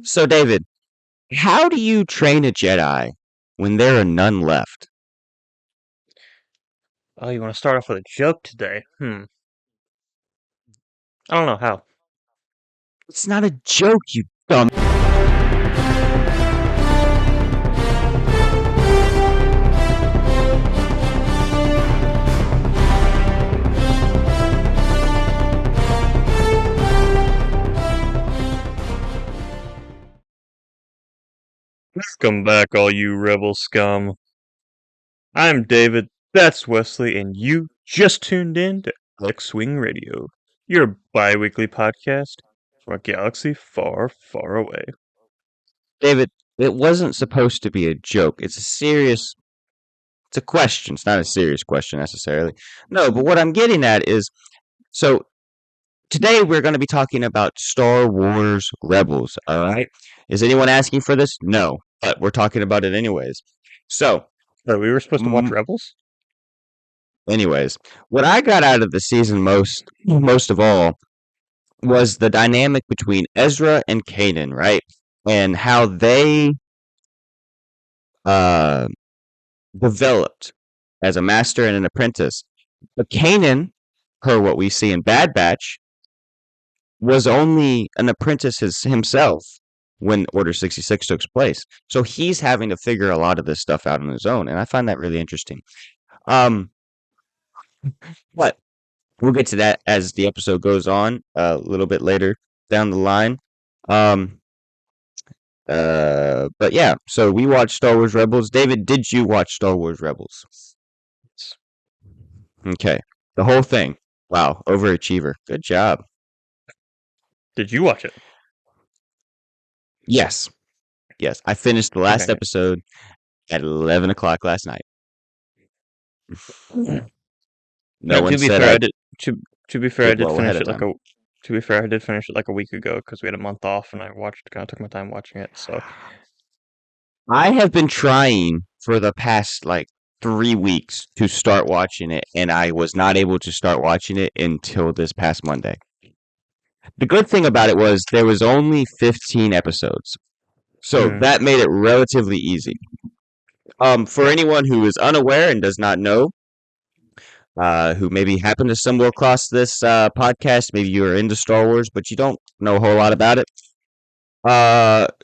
So, David, how do you train a Jedi when there are none left? Oh, you want to start off with a joke today? I don't know how. It's not a joke, you dumb. Welcome back, all you rebel scum. I'm David, that's Wesley, and you just tuned in to X-Wing Radio, your bi-weekly podcast from a galaxy far, far away. David, it wasn't supposed to be a joke. It's a question. It's not a serious question necessarily. No, but what I'm getting at is so today we're going to be talking about Star Wars Rebels, all right? Is anyone asking for this? No, but we're talking about it anyways. So, Oh, we were supposed to watch mm, Rebels? anyways, what I got out of the season most of all was the dynamic between Ezra and Kanan, right? And how they uh, developed as a master and an apprentice. But Kanan, per what we see in Bad Batch, was only an apprentice himself when Order 66 took place. So he's having to figure a lot of this stuff out on his own, and I find that really interesting. Um, but we'll get to that as the episode goes on a little bit later down the line. Um, but yeah, so we watched Star Wars Rebels. David, did you watch Star Wars Rebels? Okay, the whole thing. Wow, overachiever. Good job. Did you watch it? Yes, yes. I finished the last Okay. episode at 11 o'clock last night. No Now, one to be said fair, I I did. To be fair, I did did well ahead finish of it like time. a. To be fair, I did finish it like a week ago because we had a month off, and I kind of took my time watching it. So, I have been trying for the past like 3 weeks to start watching it, and I was not able to start watching it until this past Monday. The good thing about it was there was only 15 episodes, so mm, that made it relatively easy. For anyone who is unaware and does not know, who maybe happened to stumble across this podcast, maybe you are into Star Wars, but you don't know a whole lot about it.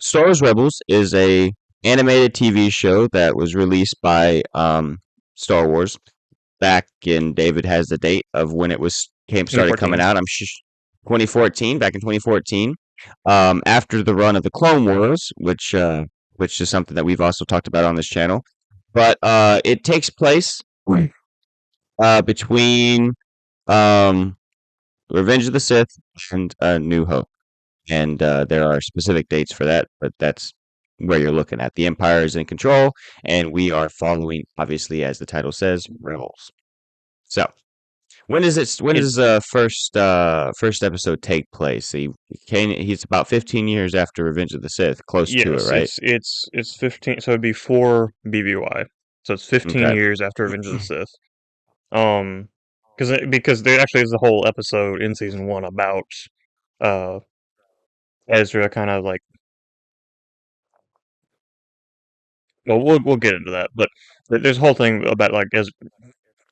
Star Wars Rebels is a animated TV show that was released by Star Wars back in. David has the date of when it was came started coming 2014. out. 2014, back in 2014, after the run of the Clone Wars, which is something that we've also talked about on this channel. But it takes place between um, Revenge of the Sith and New Hope, and there are specific dates for that, but that's where you're looking at. The Empire is in control, and we are following, obviously, as the title says, rebels. So, when is it? When It does first episode take place? He's about 15 years after Revenge of the Sith, close to it, yes, right? it's 15. So it'd be 4 BBY. So it's 15 Okay. years after Revenge of the Sith. Um, because there actually is a whole episode in season one about uh Ezra kind of like. Well, we'll get into that, but there's a whole thing about like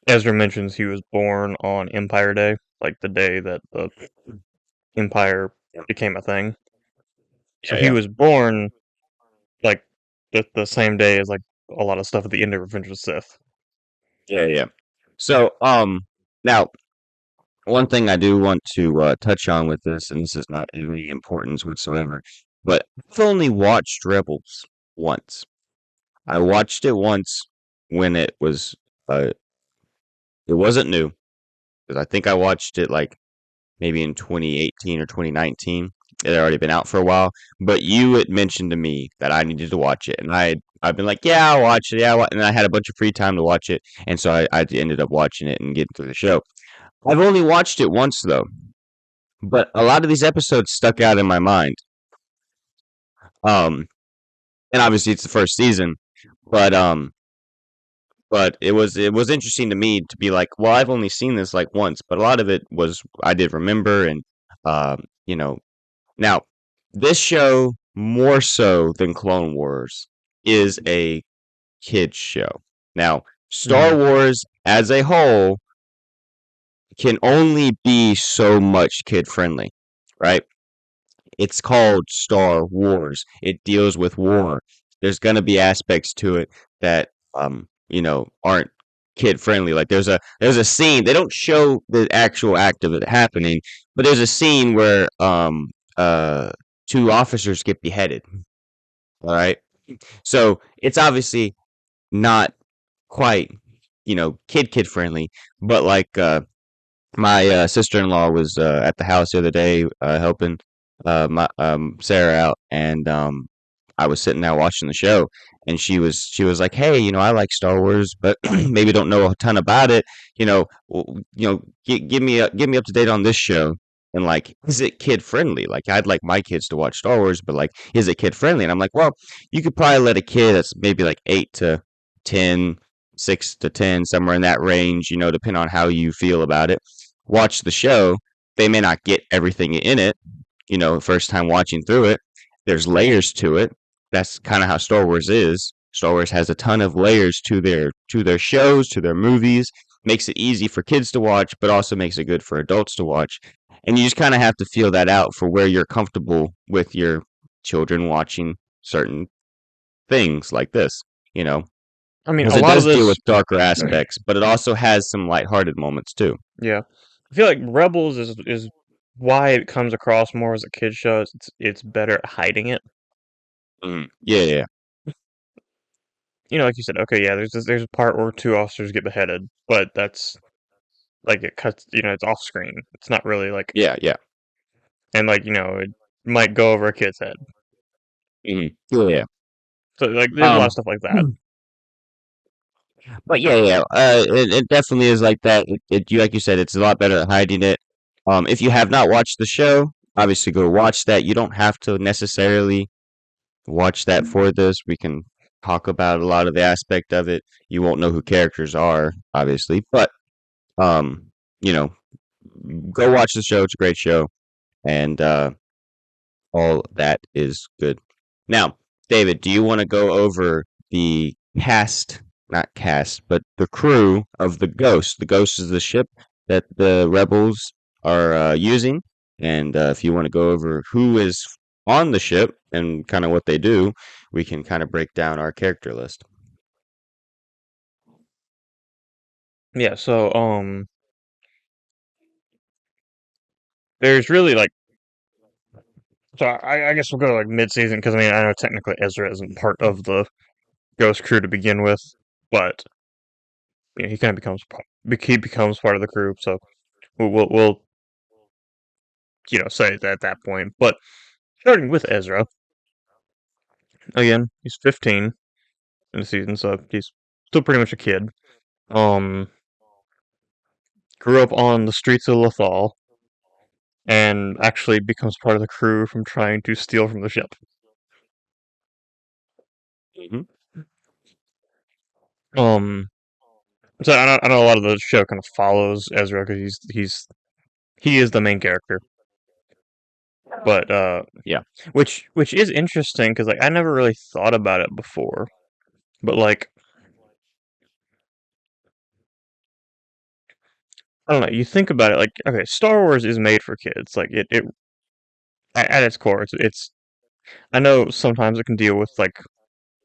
Ezra mentions he was born on Empire Day, like the day that the Empire Yeah, became a thing. So yeah, he yeah, was born like the same day as like a lot of stuff at the end of Revenge of the Sith. yeah, yeah. So, now one thing I do want to touch on with this, and this is not any importance whatsoever, but I've only watched Rebels once. I watched it once when uh, it wasn't new, because I think I watched it like maybe in 2018 or 2019. It had already been out for a while, but you had mentioned to me that I needed to watch it, and I've been like, yeah, I'll watch it, yeah, and I had a bunch of free time to watch it, and so I ended up watching it and getting through the show. I've only watched it once though, but a lot of these episodes stuck out in my mind. Um, and obviously it's the first season, but it was interesting to me to be like, well, I've only seen this like once, but a lot of it was I did remember, and um, you know, now this show more so than Clone Wars, is a kids show. Now, Mm-hmm. Star Wars as a whole can only be so much kid friendly, right? It's called Star Wars. It deals with war. There's gonna be aspects to it that aren't kid friendly. Like there's a scene. They don't show the actual act of it happening, but there's a scene where uh two officers get beheaded. All right. So it's obviously not quite, kid friendly, but like my sister-in-law was at the house the other day helping my Sarah out, and I was sitting there watching the show, and she was like, "Hey, I like Star Wars, but maybe don't know a ton about it. Give me up to date on this show." And like, is it kid friendly? Like, I'd like my kids to watch Star Wars, but like, is it kid friendly? And I'm like, well, you could probably let a kid that's maybe like 8 to 10, 6 to 10, somewhere in that range, depending on how you feel about it, watch the show. They may not get everything in it, first time watching through it. There's layers to it. That's kind of how Star Wars is. Star Wars has a ton of layers to their shows, to their movies. Makes it easy for kids to watch, but also makes it good for adults to watch. And you just kind of have to feel that out for where you're comfortable with your children watching certain things like this, you know, I mean, because a it lot of does deal this, with darker aspects, but it also has some lighthearted moments too. yeah. I feel like Rebels is why it comes across more as a kid show. It's better at hiding it. Yeah, yeah, Like you said, okay, yeah, there's a part where two officers get beheaded, but that's like it cuts, it's off screen. It's not really like, yeah, yeah. and like it might go over a kid's head. Yeah, yeah. So like there's a lot of Um, stuff like that. but yeah, yeah. It definitely is like that. Like you said, it's a lot better at hiding it. If you have not watched the show, obviously go watch that. You don't have to necessarily watch that for this. We can talk about a lot of the aspect of it. You won't know who characters are, obviously, but um, you know, go watch the show. It's a great show, and all that is good. Now, David, do you want to go over the cast, not cast, but the crew of the Ghost? The Ghost is the ship that the rebels are using, and if you want to go over who is on the ship and kind of what they do, we can kind of break down our character list. Yeah. So there's really like, so I guess we'll go to like mid-season because I mean I know technically Ezra isn't part of the Ghost crew to begin with, but he kind of becomes part of the crew. So we'll say that at that point. But starting with Ezra, again, he's 15 in the season, so he's still pretty much a kid. Um, grew up on the streets of Lothal, and actually becomes part of the crew from trying to steal from the ship. Hmm. Um, so I know a lot of the show kind of follows Ezra because he is the main character, but Yeah. which is interesting because like I never really thought about it before, but like I don't know, you think about it like okay, Star Wars is made for kids, like it at its core, it's I know sometimes it can deal with like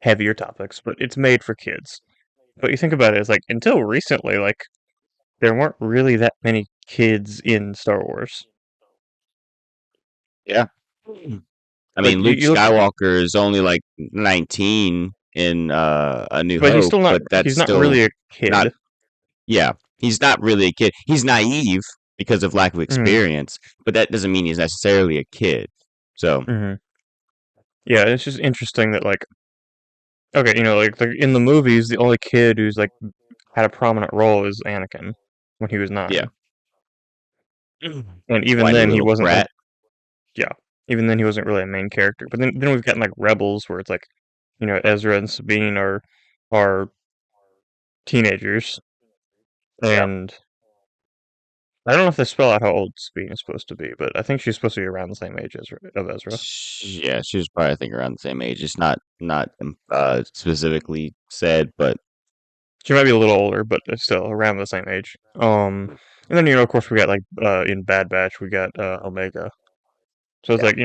heavier topics, but it's made for kids. But you think about it, it's like until recently, like there weren't really that many kids in Star Wars. Yeah. I Like mean, Luke you look, Skywalker is only like 19 in A New but he's Hope, still not but that's he's not still really a not. kid. Yeah, he's not really a kid. He's naive because of lack of Hmm. experience, but that doesn't mean he's necessarily a kid. So, Hmm. Yeah, it's just interesting that like okay, like in the movies, the only kid who's like had a prominent role is Anakin when he was yeah. 9, and even Whiny then he little wasn't like brat. yeah, even then he wasn't really a main character. But then we've gotten like Rebels where it's like Ezra and Sabine are teenagers, Yeah. and I don't know if they spell out how old Sabine is supposed to be, but I think she's supposed to be around the same age as of Ezra. Yeah, she was probably I think around the same age. It's not specifically said, but She might be a little older, but it's still around the same age. And then of course, we got like in Bad Batch, we got Omega. So it's yeah, like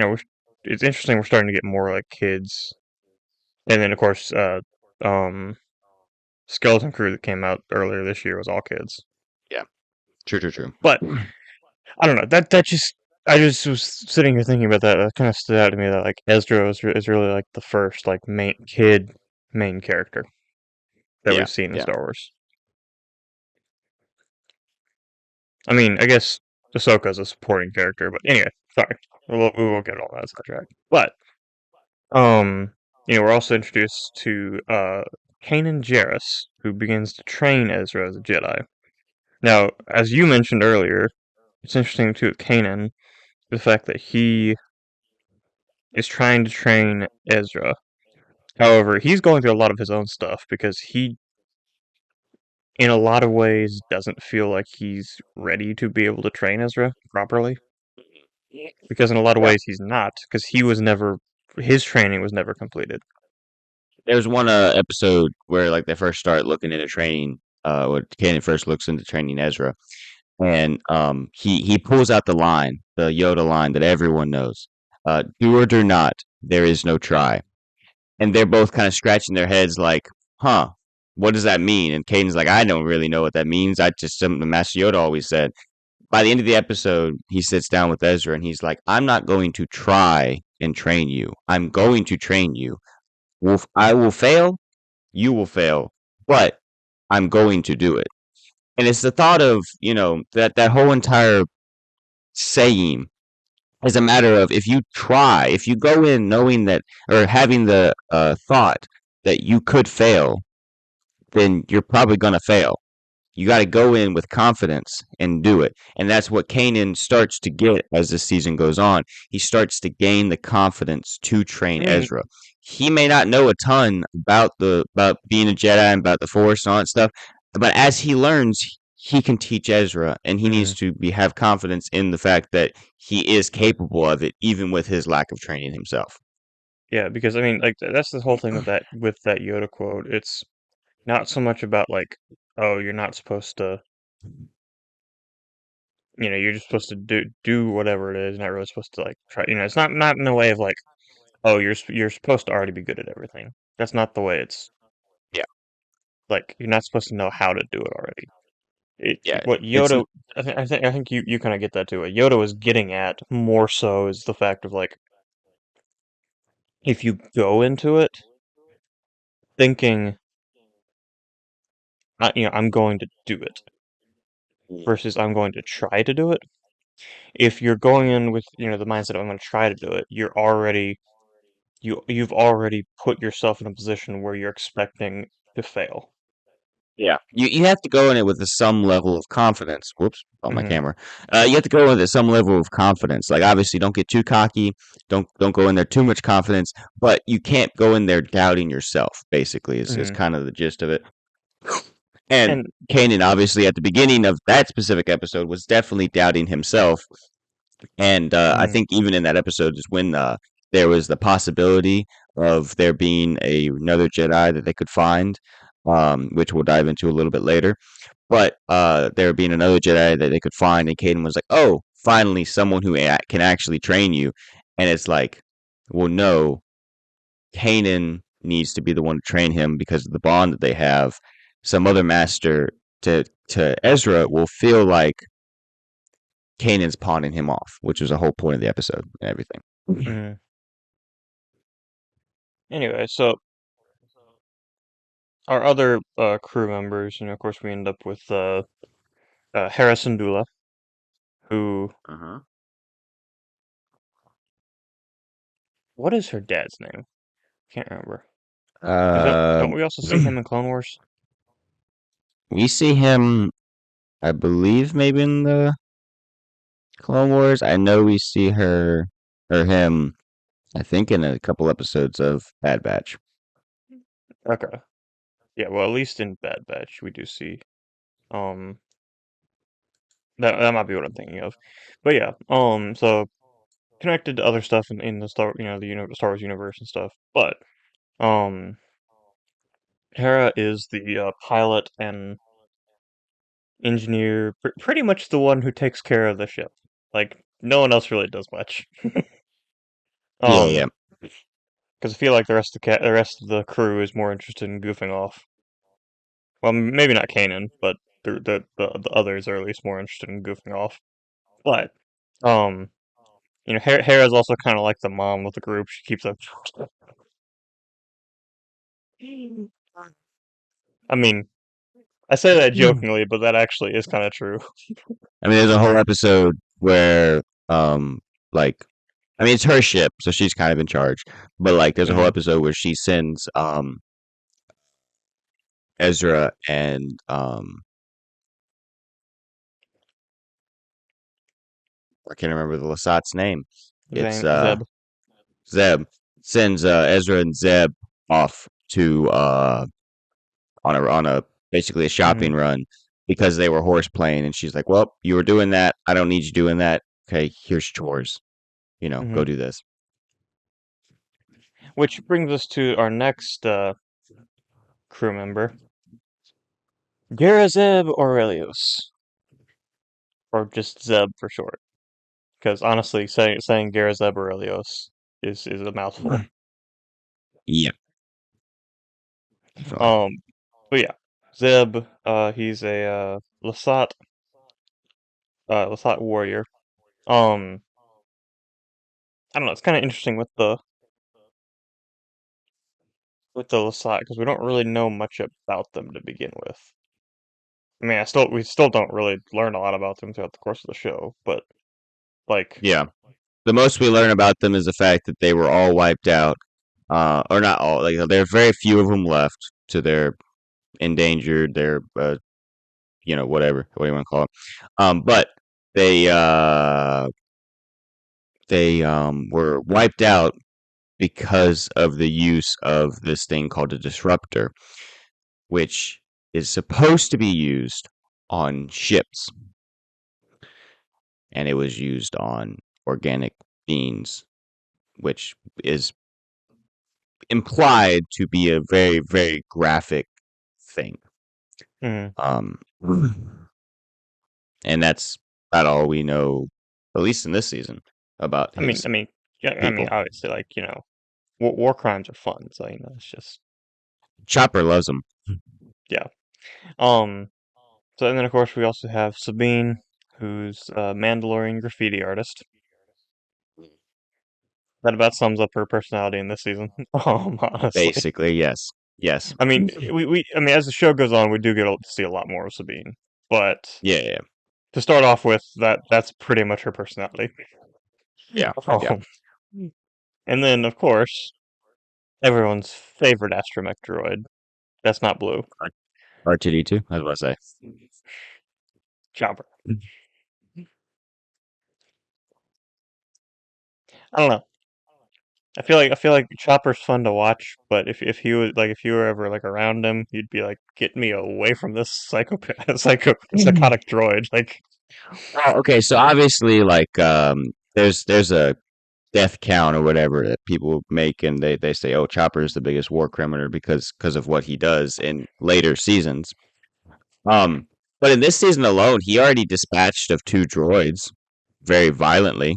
it's interesting. We're starting to get more like kids, and then of course, um, Skeleton Crew that came out earlier this year was all kids. yeah, true, true, true. But I don't know. That just I just was sitting here thinking about that. That kind of stood out to me that like Ezra is really like the first like main character that Yeah, we've seen in yeah. Star Wars. I mean, I guess Ahsoka's a supporting character, but anyway, sorry, we won't get all that sidetracked. But um, we're also introduced to Kanan Jarrus, who begins to train Ezra as a Jedi. Now, as you mentioned earlier, it's interesting too with Kanan the fact that he is trying to train Ezra. However, he's going through a lot of his own stuff because he, in a lot of ways, doesn't feel like he's ready to be able to train Ezra properly. Because in a lot of Yeah. ways, he's not. Because his training was never completed. There's one episode where like they first start looking into training. When Kanan first looks into training Ezra, and he pulls out the line, the Yoda line that everyone knows. Do or do not. There is no try. And they're both kind of scratching their heads like, huh, what does that mean? And Caden's like, I don't really know what that means. I just something Master Yoda always said. By the end of the episode, he sits down with Ezra and he's like, I'm not going to try and train you. I'm going to train you. I will fail, you will fail, but I'm going to do it. And it's the thought of, that whole entire saying is a matter of if you try, if you go in knowing that or having the thought that you could fail, then you're probably going to fail. You got to go in with confidence and do it. And that's what Kanan starts to get as the season goes on. He starts to gain the confidence to I train mean, Ezra. He may not know a ton about being a Jedi and about the Force and all that stuff, but as he learns, he can teach Ezra, and he needs mm, to have confidence in the fact that he is capable of it, even with his lack of training himself. yeah, because I mean, like that's the whole thing with that Yoda quote. It's not so much about like, oh, you're not supposed to, you're just supposed to do whatever it is. You're not really supposed to like try. It's not in a way of like, oh, you're supposed to already be good at everything. That's not the way it's Yeah, like. You're not supposed to know how to do it already. yeah. What It's Yoda, I think you kind of get that too. What Yoda was getting at more so is the fact of like, if you go into it thinking, I'm going to do it versus I'm going to try to do it. If you're going in with the mindset of I'm going to try to do it, you've already put yourself in a position where you're expecting to fail. Yeah, you have to go in it with some level of confidence. Whoops, on my Hmm. camera. You have to go in with some level of confidence. Like obviously, don't get too cocky. Don't go in there too much confidence. But you can't go in there doubting yourself. Basically, is Hmm. kind of the gist of it. And And Kanan, obviously, at the beginning of that specific episode, was definitely doubting himself. And I mm, think even in that episode is when there was the possibility of there being another Jedi that they could find, which we'll dive into a little bit later. But there being another Jedi that they could find, and Caden was like, "Oh, finally, someone who can actually train you." And it's like, well, no, Kanan needs to be the one to train him because of the bond that they have. Some other master to Ezra will feel like Kanan's pawning him off, which was the whole point of the episode and everything. mm. Anyway, so our other crew members, of course, we end up with Harrison Dula, who Uh-huh. what is her dad's name? Can't remember. Because don't Um, we also see him in Clone Wars? we see him, I believe, maybe in the Clone Wars. I know we see her or him. I think in a couple episodes of Bad Batch. Okay. Yeah, well, at least in Bad Batch, we do see um that might be what I'm thinking of. But yeah, so connected to other stuff in the Star Wars universe and stuff. But um, Hera is the pilot and engineer, pretty much the one who takes care of the ship. Like no one else really does much. Yeah, yeah. Um, because I feel like the rest of the crew is more interested in goofing off. Well, maybe not Kanan, but the others are at least more interested in goofing off. But um, Hera's also kind of like the mom of the group. She keeps up. I mean, I say that jokingly, but that actually is kind of true. I mean, there's a whole episode where, um, like, I mean, it's her ship, so she's kind of in charge. But like, there's a whole Hmm. episode where she sends Ezra and I can't remember the Lasat's name. It's Zeb. Zeb sends Ezra and Zeb off to on a basically a Hmm. shopping run because they were horseplaying, and she's like, "Well, you were doing that. I don't need you doing that. Okay, here's chores. Hmm. Go do this." Which brings us to our next crew member, Garazeb Aurelius, or just Zeb for short. Because honestly, saying Garazeb Aurelius is a mouthful. Yeah, definitely. Um, but yeah, Zeb, he's a Lasat warrior. Um, I don't know. It's kind of interesting with the Lasat because we don't really know much about them to begin with. I mean, we still don't really learn a lot about them throughout the course of the show, but like, Yeah, the most we learn about them is the fact that they were all wiped out, or not all. Like there are very few of them left to their endangered, their whatever what do you want to call it. But they uh they were wiped out because of the use of this thing called a disruptor, which is supposed to be used on ships, and it was used on organic beings, which is implied to be a very, very graphic thing. mhm. Um, and that's about all we know, at least in this season, about his I mean, yeah, I mean, people. obviously, like war crimes are fun, so it's just Chopper loves them. yeah. Um, so and then of course we also have Sabine, who's a Mandalorian graffiti artist. That about sums up her personality in this season. Honestly, Basically, yes. Yes. I mean, I mean, as the show goes on, we do get to see a lot more of Sabine, but Yeah, yeah, to start off with, that's pretty much her personality. yeah, yeah. Um, and then of course everyone's favorite astromech droid. That's not blue. R2D2, I was about to say. Chopper. I don't know. I feel like Chopper's fun to watch, but if he was like if you were ever like around him, you'd be like, get me away from this psychotic droid. Like, Well, okay, so obviously, like, there's a death count or whatever that people make, and they say, "Oh, Chopper is the biggest war criminal because of what he does in later seasons." Um, but in this season alone, he already dispatched of two droids very violently.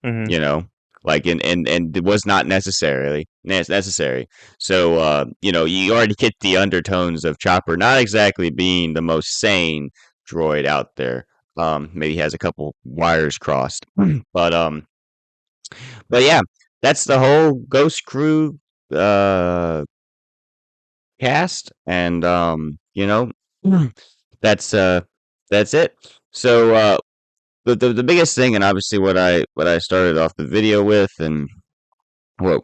hmm You know, like and it was not necessary. So you already get the undertones of Chopper not exactly being the most sane droid out there. Maybe he has a couple wires crossed, but but yeah, that's the whole Ghost Crew uh cast, and that's that's it. So the biggest thing, and obviously what I started off the video with, and what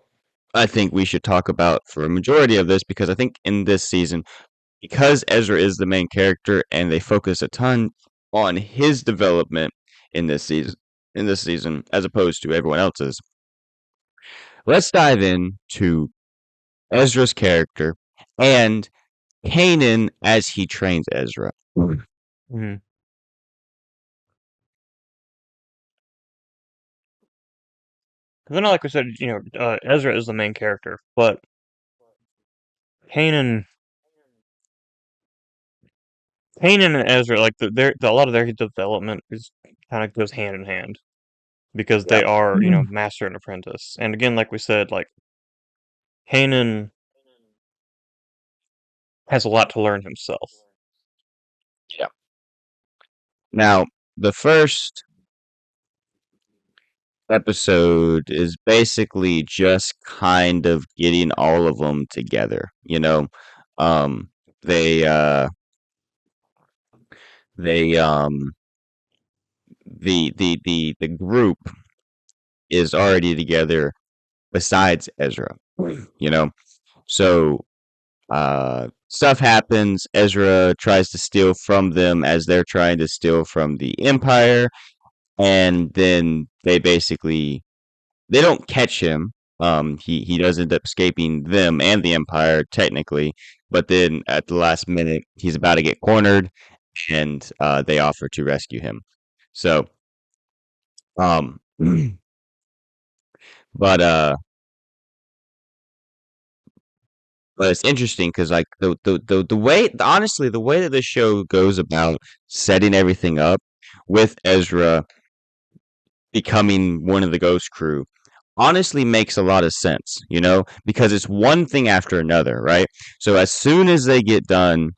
I think we should talk about for a majority of this, because I think in this season, because Ezra is the main character and they focus a ton on his development in this season as opposed to everyone else's. Let's dive into Ezra's character and Kanan as he trains Ezra. hmm Because I know, like we said, Ezra is the main character, but Kanan, Kanan and Ezra, like a lot of their development is kind of goes hand in hand because Yeah. they are, master and apprentice. And again, like we said, like Kanan has a lot to learn himself. Yeah. Now, the first episode is basically just kind of getting all of them together, you know. Um they they the group is already together besides Ezra, you know. So stuff happens. Ezra tries to steal from them as they're trying to steal from the Empire, and then they don't catch him. He does end up escaping them and the Empire technically, but then at the last minute he's about to get cornered, and they offer to rescue him. So, um, but uh, but it's interesting because like the way honestly the way that the show goes about setting everything up with Ezra becoming one of the Ghost Crew honestly makes a lot of sense, you know, because it's one thing after another, right? So as soon as they get done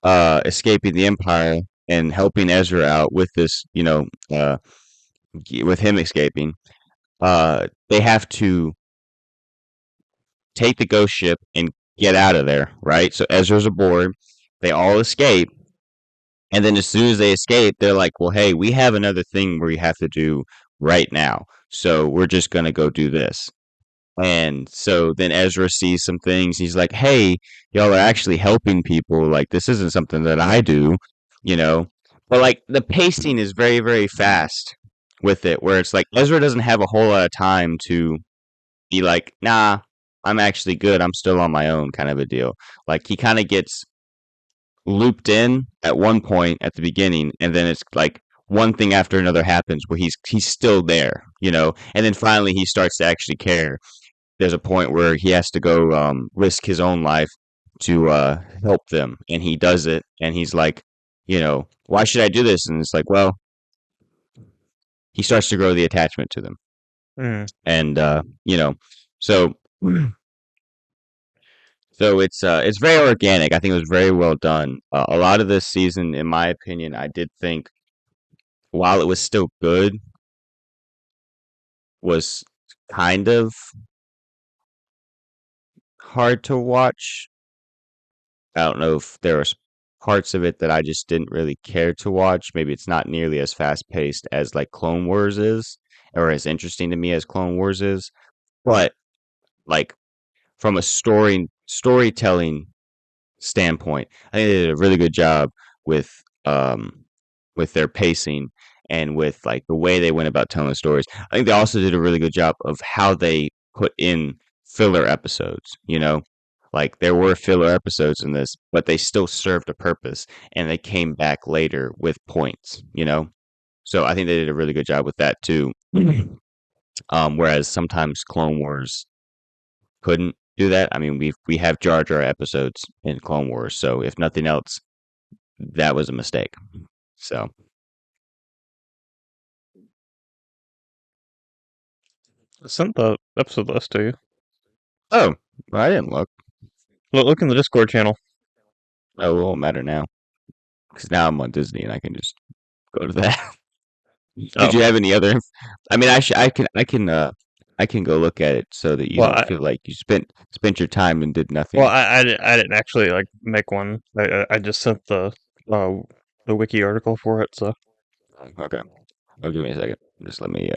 escaping the Empire and helping Ezra out with this, with him escaping, they have to take the ghost ship and get out of there, right? So Ezra's aboard, they all escape, and then as soon as they escape, they're like, "Well, hey, we have another thing we have to do right now. So we're just going to go do this." And so then Ezra sees some things. He's like, "Hey, y'all are actually helping people. Like this isn't something that I do, you know." But like the pacing is very, very fast with it, where it's like Ezra doesn't have a whole lot of time to be like, "Nah, I'm actually good. I'm still on my own," kind of a deal. Like he kind of gets looped in at one point at the beginning, and then it's like one thing after another happens where he's still there, you know. And then finally he starts to actually care. There's a point where he has to go risk his own life to help them, and he does it, and he's like, why should I do this? And it's like, well, he starts to grow the attachment to them, Mm. and so it's very organic. I think it was very well done. A lot of this season, in my opinion, I did think while it was still good, was kind of hard to watch. I don't know if there was parts of it that I just didn't really care to watch. Maybe it's not nearly as fast paced as like Clone Wars is, or as interesting to me as Clone Wars is. But like from a storytelling standpoint, I think they did a really good job with um with their pacing and with like the way they went about telling the stories. I think they also did a really good job of how they put in filler episodes, you know? Like there were filler episodes in this, but they still served a purpose and they came back later with points, you know? So I think they did a really good job with that too. Whereas sometimes Clone Wars couldn't do that. I mean, we have Jar Jar episodes in Clone Wars, so if nothing else, that was a mistake. So, I sent the episode list to you. oh, well, I didn't look. Look in the Discord channel. Oh, it won't matter now because now I'm on Disney and I can just go to that. Did Oh, you have any other? I mean, I can go look at it so that you well, don't feel like you spent your time and did well, nothing. I didn't actually like make one. I just sent uh the wiki article for it. Okay, oh, give me a second. Just let me.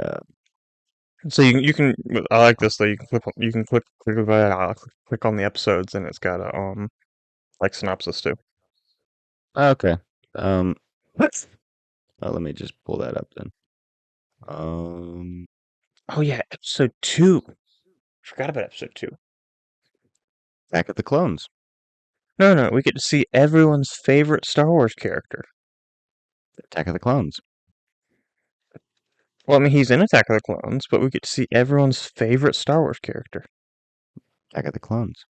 So you can I like this though. You can click on the episodes and it's got a like synopsis too. Okay. Um. Let me just pull that up then. Oh yeah, episode 2. Forgot about episode 2. Attack of the Clones. No, we get to see everyone's favorite Star Wars character. Attack of the Clones. Well, I mean, he's in Attack of the Clones, but we get to see everyone's favorite Star Wars character. Attack of the Clones.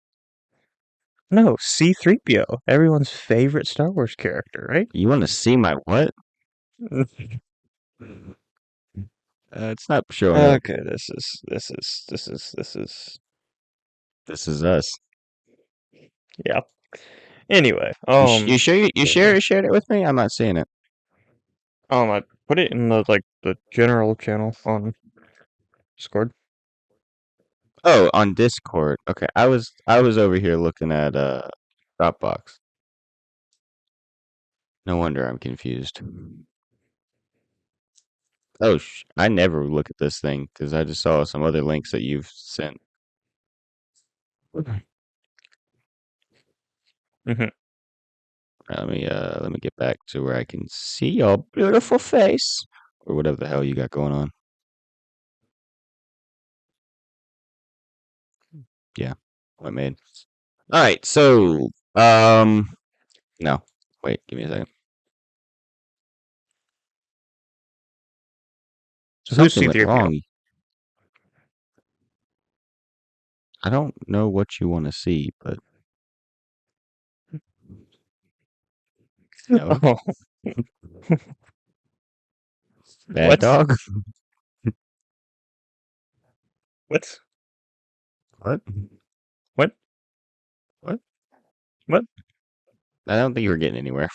No, C-3PO, everyone's favorite Star Wars character, right? You want to see my what? It's not showing up. Okay, this is This is us. yeah. Anyway, You sure you yeah. shared it with me? I'm not seeing it. I put it in the general channel on Discord. Oh, on Discord. Okay, I was over here looking at Dropbox. No wonder I'm confused. Oh, I never look at this thing because I just saw some other links that you've sent. Hmm. Let me get back to where I can see your beautiful face or whatever the hell you got going on. Yeah, what made? All right, so no, wait, give me a second. So who's Something went C-3PO? wrong. I don't know what you want to see, but no, Oh, bad what? dog. What? What? What? What? What? I don't think you were getting anywhere.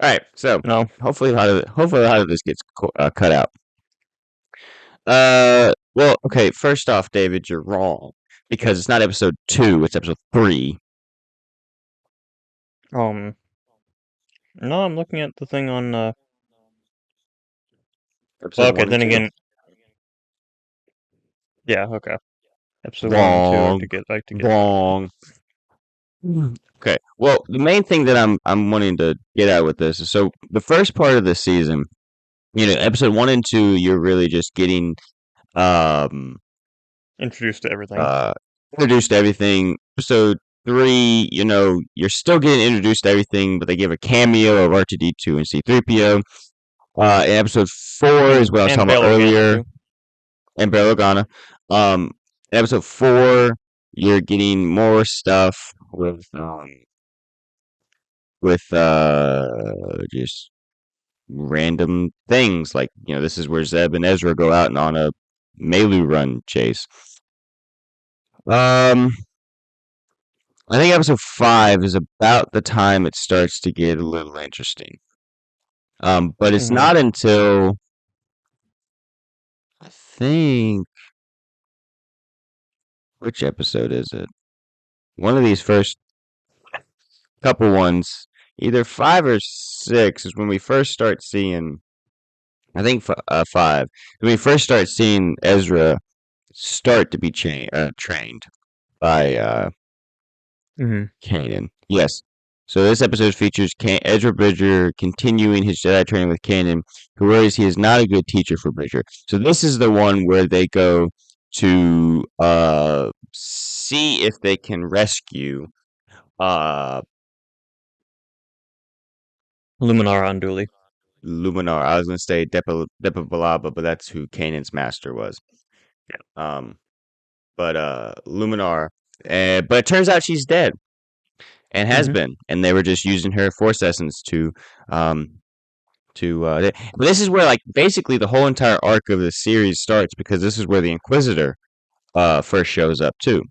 All right, so No. hopefully a lot of this gets cut out. Well, okay. First off, David, you're wrong because it's not episode 2; it's episode 3. Um. No, I'm looking at the thing on. Well, Episode okay. 1 and Then 2. again, yeah. Okay. Episode one and two. Wrong. I have to get that. Wrong. Okay. Well, the main thing that I'm wanting to get out with this is so the first part of the season, episode 1 and 2, you're really just getting um Introduced to everything. uh introduced to everything. Episode 3, you're still getting introduced to everything, but they give a cameo of R2D2 and C3PO. In episode 4 is what I was And talking about Bail Organa earlier, too. and Bail Organa. In episode 4, you're getting more stuff with just random things like this is where Zeb and Ezra go out and on a Melu run chase. Um, I think episode 5 is about the time it starts to get a little interesting. But it's Hmm. not until I think which episode is it? One of these first couple ones, either 5 or 6, is when we first start seeing. I think 5. When we first start seeing Ezra start to be trained by Hmm. Kanan. Yes. So this episode features Ezra Bridger continuing his Jedi training with Kanan, who worries he is not a good teacher for Bridger. So this is the one where they go to see if they can rescue uh Luminara Unduli. Luminar. I was gonna say Depa Balaba, but that's who Kanan's master was. Um, but Luminar. But it turns out she's dead and has Hmm. been, and they were just using her Force essence um but this is where like basically the whole entire arc of the series starts because this is where the Inquisitor first shows up too.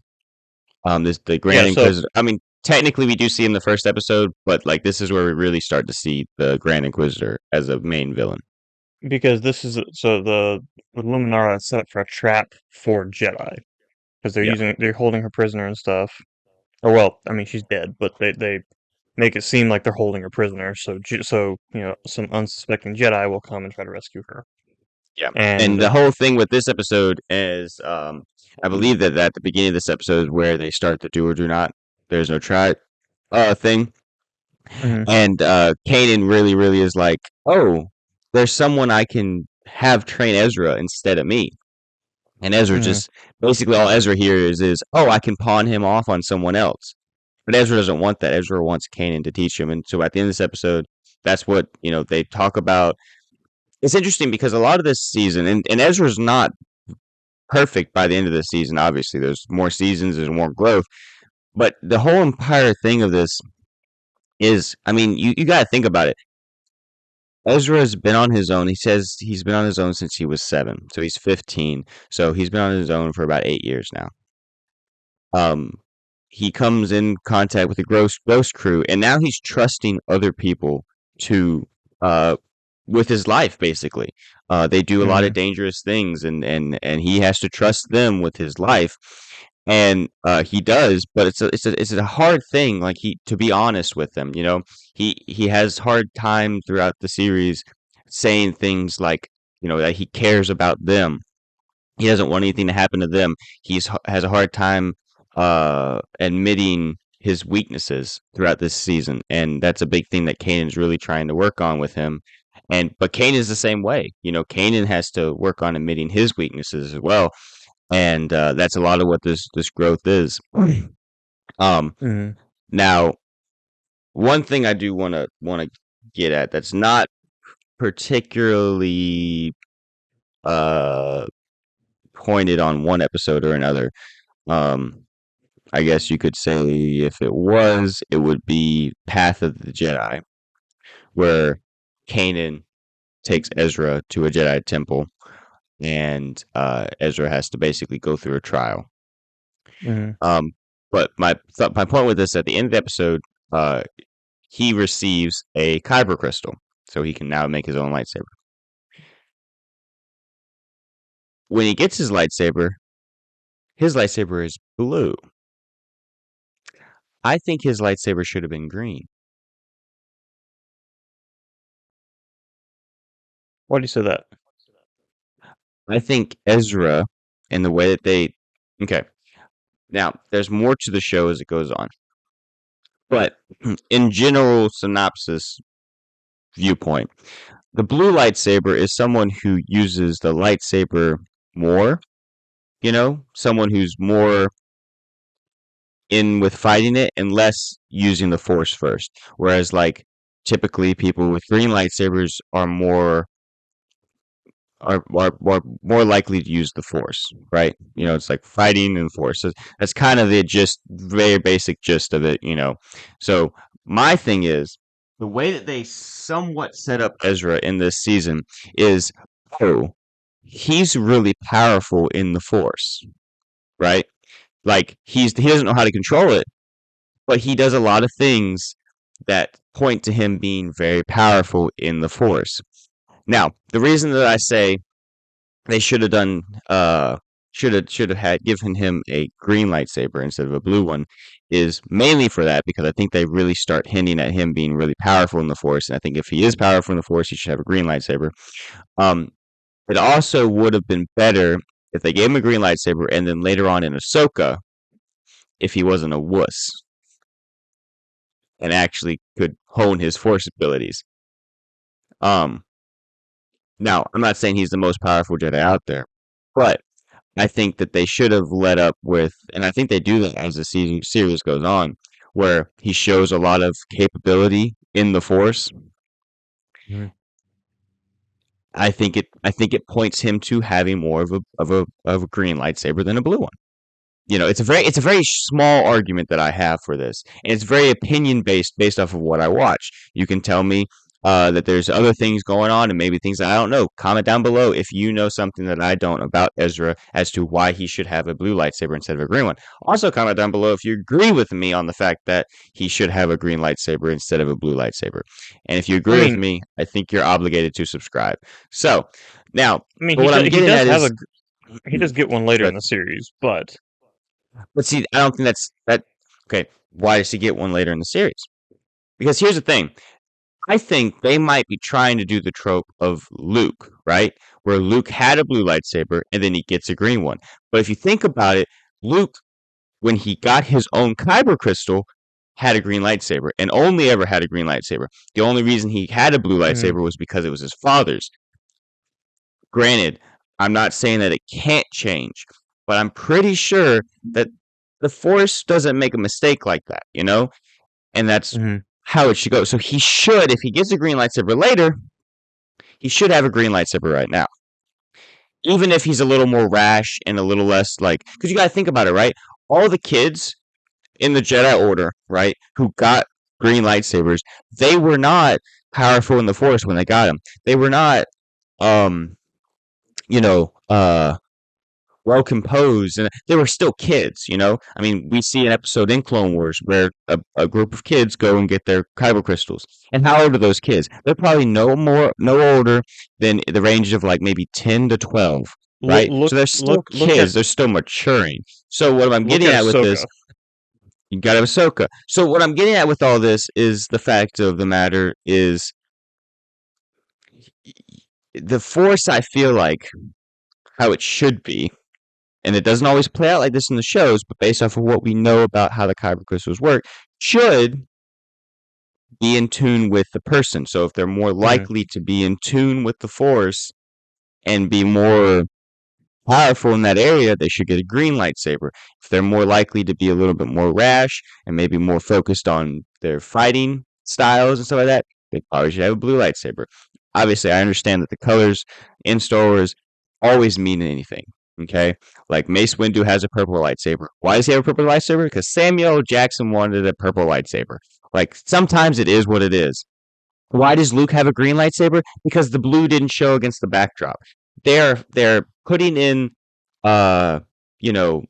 This the Yeah. Grand So Inquisitor. I mean, technically we do see him in the first episode, but like this is where we really start to see the Grand Inquisitor as a main villain. because this is so the Luminara is set up for a trap for Jedi because Yeah. they're holding her prisoner and stuff. Or well, I mean she's dead, but they make it seem like they're holding her prisoner. So some unsuspecting Jedi will come and try to rescue her. Yeah. And And the whole thing with this episode is I believe that at the beginning of this episode is where they start the do or do not. There's no try thing. mhm, And Kanan really, really is like, oh, there's someone I can have train Ezra instead of me. And Ezra mhm, just basically all Ezra hears is, oh, I can pawn him off on someone else. But Ezra doesn't want that. Ezra wants Kanan to teach him. And so at the end of this episode, that's what they talk about. it's interesting because a lot of this season, and Ezra's not perfect by the end of the season. Obviously, there's more seasons, there's more growth, but the whole entire thing of this is, I mean, you got to think about it. Ezra's been on his own. He says he's been on his own since he was 7, so he's 15. So he's been on his own for about 8 years now. Um, he comes in contact with the ghost crew, and now he's trusting other people to uh with his life. Basically, they do a lot of Mm-hmm. dangerous things, and he has to trust them with his life, and he does. But it's a hard thing. Like, he to be honest with them, he has hard time throughout the series saying things like, that he cares about them. He doesn't want anything to happen to them. He's has a hard time admitting his weaknesses throughout this season, and that's a big thing that Kanan's really trying to work on with him. But Kanan's the same way. Kanan has to work on admitting his weaknesses as well, and that's a lot of what this growth is. Um, Mm-hmm. Now, one thing I do want to get at that's not particularly uh pointed on one episode or another. Um, I guess you could say if it was, it would be Path of the Jedi, where Kanan takes Ezra to a Jedi temple, and Ezra has to basically go through a trial. Mm-hmm. Um, but my point with this, at the end of the episode, uh, he receives a kyber crystal, so he can now make his own lightsaber. When he gets his lightsaber is blue. I think his lightsaber should have been green. Why do you say that? I think Ezra, and the way that they, okay, now there's more to the show as it goes on, but in general synopsis viewpoint, the blue lightsaber is someone who uses the lightsaber more, someone who's more in with fighting it and less using the force first. Whereas, like, typically people with green lightsabers are more likely to use the force, right? It's like fighting and force. That's kind of the just very basic gist of it. So my thing is, the way that they somewhat set up Ezra in this season is, oh, he's really powerful in the force, right? Like, he doesn't know how to control it, but he does a lot of things that point to him being very powerful in the force. Now, the reason that I say they should have done should have had given him a green lightsaber instead of a blue one is mainly for that, because I think they really start hinting at him being really powerful in the force, and I think if he is powerful in the force, he should have a green lightsaber. um it also would have been better if they gave him a green lightsaber, and then later on in Ahsoka, if he wasn't a wuss and actually could hone his force abilities. um Now, I'm not saying he's the most powerful Jedi out there, but I think that they should have let up with, and I think they do that as the series goes on, where he shows a lot of capability in the Force. Mm-hmm. I think it points him to having more of a green lightsaber than a blue one. It's a very small argument that I have for this, and it's very opinion based off of what I watch. You can tell me that there's other things going on, and maybe things that I don't know. Comment down below if you know something that I don't about Ezra as to why he should have a blue lightsaber instead of a green one. Also, comment down below if you agree with me on the fact that he should have a green lightsaber instead of a blue lightsaber. And if you I agree with mean, me, I think you're obligated to subscribe. So now, I mean, but what I'm he getting does at have is, he does get one later in but the series, but see, I don't think that's that. Okay, why does he get one later in the series? Because here's the thing. I think they might be trying to do the trope of Luke, right? Where Luke had a blue lightsaber and then he gets a green one. But if you think about it, Luke, when he got his own kyber crystal, had a green lightsaber and only ever had a green lightsaber. The only reason he had a blue mm-hmm. lightsaber was because it was his father's. Granted, I'm not saying that it can't change, but I'm pretty sure that the Force doesn't make a mistake like that. And that's Mm-hmm. how it should go. So he should, if he gets a green lightsaber later, he should have a green lightsaber right now. Even if he's a little more rash and a little less like, because you got to think about it, right? All the kids in the Jedi Order, right, who got green lightsabers, they were not powerful in the Force when they got them. They were not, um, you know, well composed, and they were still kids. I mean, we see an episode in Clone Wars where a group of kids go and get their kyber crystals. And how old are those kids? They're probably no older than the range of like maybe 10 to 12, Look, right? look, So they're look, still look at kids. They're still maturing. So what I'm look getting at at with this, Ahsoka. you got Ahsoka. So what I'm getting at with all this is the fact of the matter is the Force. I feel like how it should be, and it doesn't always play out like this in the shows, but based off of what we know about how the kyber crystals work, should be in tune with the person. So if they're more Mm, likely to be in tune with the Force and be more powerful in that area, they should get a green lightsaber. If they're more likely to be a little bit more rash and maybe more focused on their fighting styles and stuff like that, they probably should have a blue lightsaber. Obviously, I understand that the colors in Star Wars always mean anything. Okay, like Mace Windu has a purple lightsaber. Why does he have a purple lightsaber? Because Samuel Jackson wanted a purple lightsaber. Like sometimes it is what it is. Why does Luke have a green lightsaber? Because the blue didn't show against the backdrop. They're putting in uh you know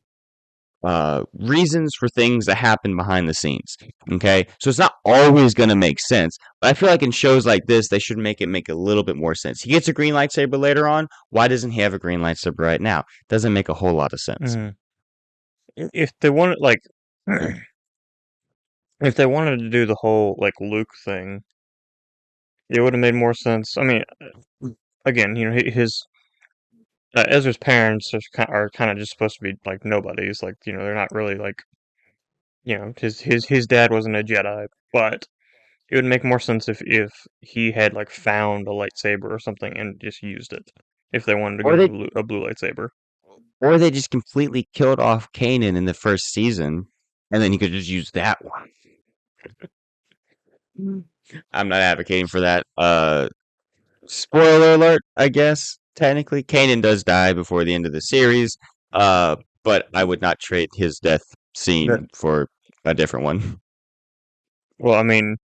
reasons for things that happen behind the scenes. Okay? So it's not always gonna make sense. But I feel like in shows like this they should make a little bit more sense. He gets a green lightsaber later on. Why doesn't he have a green lightsaber right now? Doesn't make a whole lot of sense. mm. If they wanted like, if they wanted to do the whole like Luke thing, it would have made more sense. I mean, again, his Ezra's parents are kind of just supposed to be like nobodies. Like, they're not really like, his dad wasn't a Jedi, but it would make more sense if he had like found a lightsaber or something and just used it. If they wanted to Or give him they a blue lightsaber. or they just completely killed off Kanan in the first season and then he could just use that one. I'm not advocating for that. Spoiler alert, I guess. Technically, Kanan does die before the end of the series. But I would not trade his death That scene for a different one. well, I mean,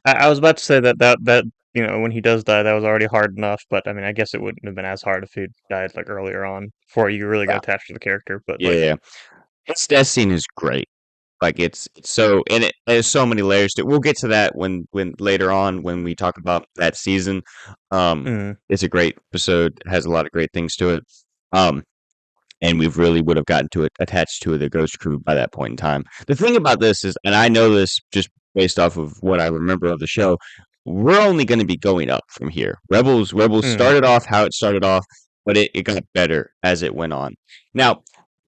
I was about to say that when he does die, that was already hard enough. But I mean, I guess it wouldn't have been as hard if he died like earlier on before you really got Yeah, attached to the character. But yeah, like, yeah. His death scene is great. Like it's so, and it has so many layers to it. We'll get to that when later on when we talk about that season. mm, It's a great episode. It has a lot of great things to it. Um, and we really would have gotten to it attached to the Ghost Crew by that point in time. The thing about this is, and I know this just based off of what I remember of the show, we're only going to be going up from here. Rebels mm, started off how it started off, but it got better as it went on. Now,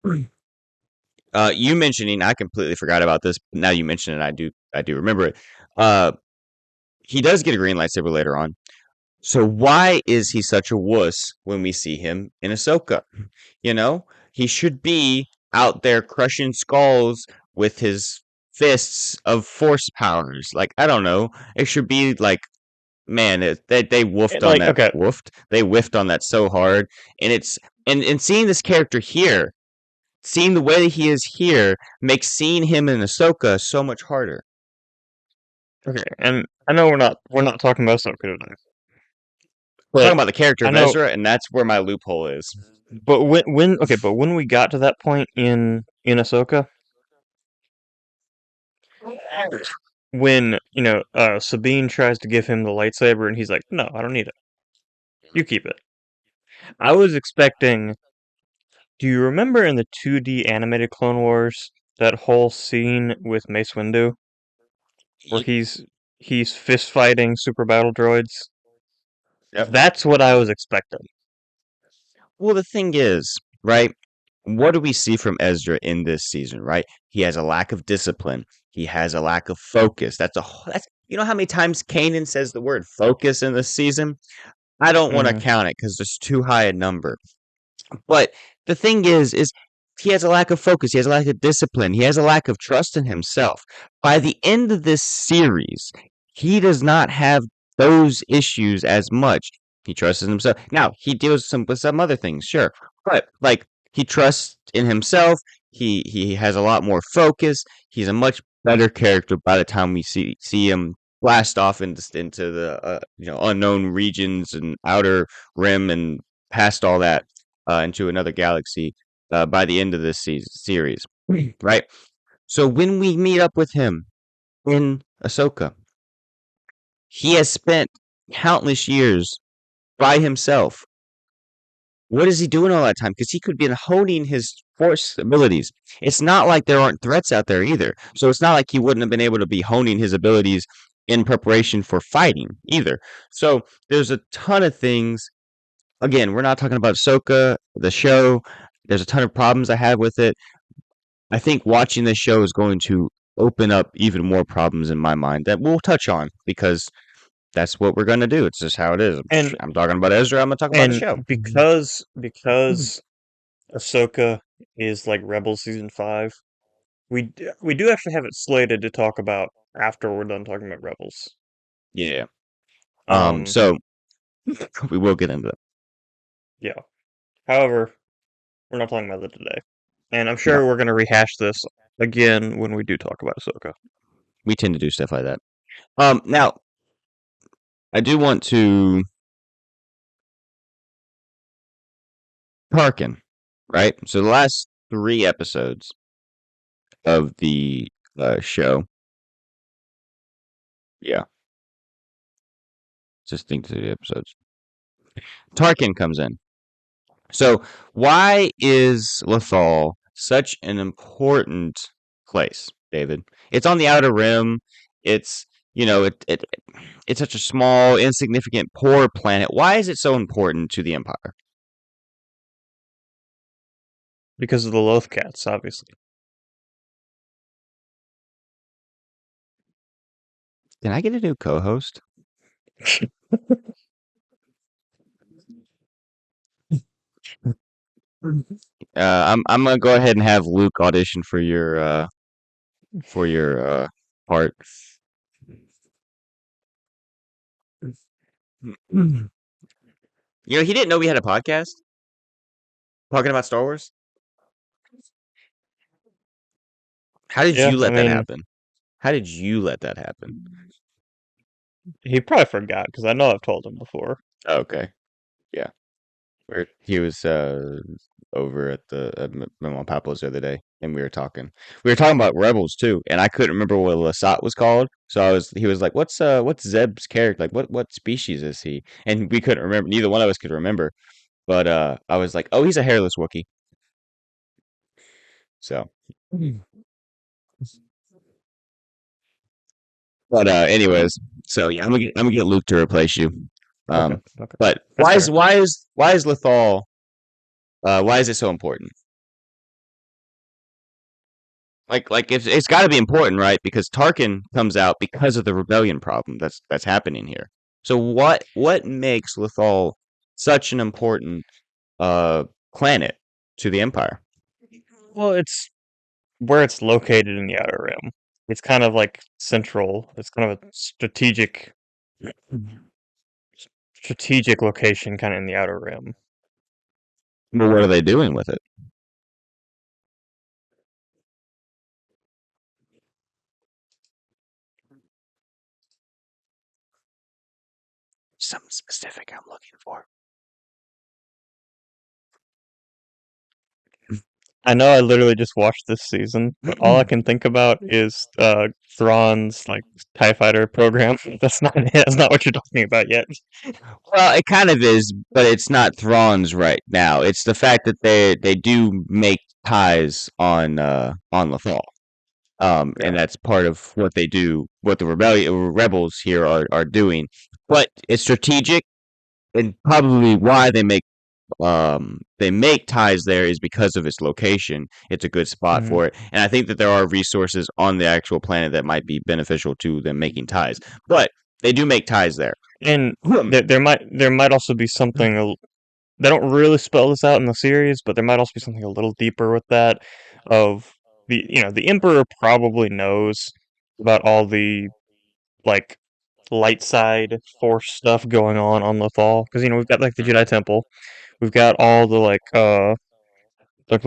you mentioning, I completely forgot about this. But now you mention it, I do remember it. Uh, he does get a green lightsaber later on. So why is he such a wuss when we see him in Ahsoka? He should be out there crushing skulls with his fists of force powers. Like, I don't know. It should be like, man, they woofed on like that. okay, Woofed. They whiffed on that so hard. And and seeing this character here, seeing the way that he is here, makes seeing him in Ahsoka so much harder. okay, and I know we're not talking about Ahsoka today, I'm talking but about the character I of know, Ezra, and that's where my loophole is. but when we got to that point in Ahsoka, when Sabine tries to give him the lightsaber and he's like, no, I don't need it. You keep it. I was expecting. Do you remember in the 2D animated Clone Wars that whole scene with Mace Windu where he's fist fighting super battle droids? Yep. That's what I was expecting. Well, the thing is, right? What do we see from Ezra in this season, right? He has a lack of discipline. He has a lack of focus. That's how many times Kanan says the word focus in this season? I don't want to Mm, count it because it's too high a number. But the thing is he has a lack of focus. He has a lack of discipline. He has a lack of trust in himself. By the end of this series, he does not have those issues as much. He trusts in himself. Now he deals with some other things, sure, but like he trusts in himself. He has a lot more focus. He's a much better character by the time we see him blast off into the unknown regions and outer rim and past all that into another galaxy by the end of this series, right? So when we meet up with him in Ahsoka, he has spent countless years by himself. What is he doing all that time? Because he could be honing his force abilities. It's not like there aren't threats out there either. So it's not like he wouldn't have been able to be honing his abilities in preparation for fighting either. So there's a ton of things. Again, we're not talking about Ahsoka, the show. There's a ton of problems I have with it. I think watching this show is going to open up even more problems in my mind that we'll touch on because that's what we're going to do. It's just how it is. And I'm talking about Ezra. I'm going to talk about the and show. because Ahsoka is like Rebels season 5, we do actually have it slated to talk about after we're done talking about Rebels. Yeah. Um, So we will get into that. yeah. However, we're not talking about that today, and I'm No, sure we're gonna rehash this again when we do talk about Ahsoka. we tend to do stuff like that. Now I do want to Tarkin, right? So the last 3 episodes of the show, yeah, just think 3 episodes. Tarkin comes in. So why is Lothal such an important place, David? It's on the outer rim. It's it's such a small, insignificant, poor planet. Why is it so important to the Empire? Because of the Loth Cats, obviously. Can I get a new co-host? I'm gonna go ahead and have Luke audition for your part. He didn't know we had a podcast talking about Star Wars. How did Yeah, you I let that mean, happen? How did you let that happen? he probably forgot because I know I've told him before. Okay, yeah. Where he was over at the my mom and Papa's the other day, and we were talking. We were talking about Rebels too, and I couldn't remember what Lasat was called. So he was like, what's Zeb's character? Like what species is he?" And we couldn't remember. Neither one of us could remember. But I was like, "Oh, he's a hairless Wookiee." So, but anyways, so yeah, I'm gonna get Luke to replace you. Okay, Um, okay, but that's fair. why is Lothal? Why is it so important? Like it's got to be important, right? Because Tarkin comes out because of the rebellion problem that's happening here. So what makes Lothal such an important uh planet to the Empire? Well, it's where it's located in the Outer Rim. It's kind of like central. It's kind of a strategic location, kind of in the Outer Rim. Well, what are they doing with it? Something specific I'm looking for. I know I literally just watched this season, but all I can think about is Thrawn's like TIE fighter program. That's not what you're talking about yet. Well, it kind of is, but it's not Thrawn's right now. It's the fact that they do make ties on Lothal. And Yeah. that's part of what they do, what the rebellion rebels here are doing. But it's strategic, and probably why they make ties there is because of its location. It's a good spot Mhm. for it, and I think that there are resources on the actual planet that might be beneficial to them making ties. But they do make ties there. And there might also be something they don't really spell this out in the series, but there might also be something a little deeper with that of the Emperor probably knows about all the like light side force stuff going on Lothal, because we've got like the Mhm. Jedi Temple, we've got all the like the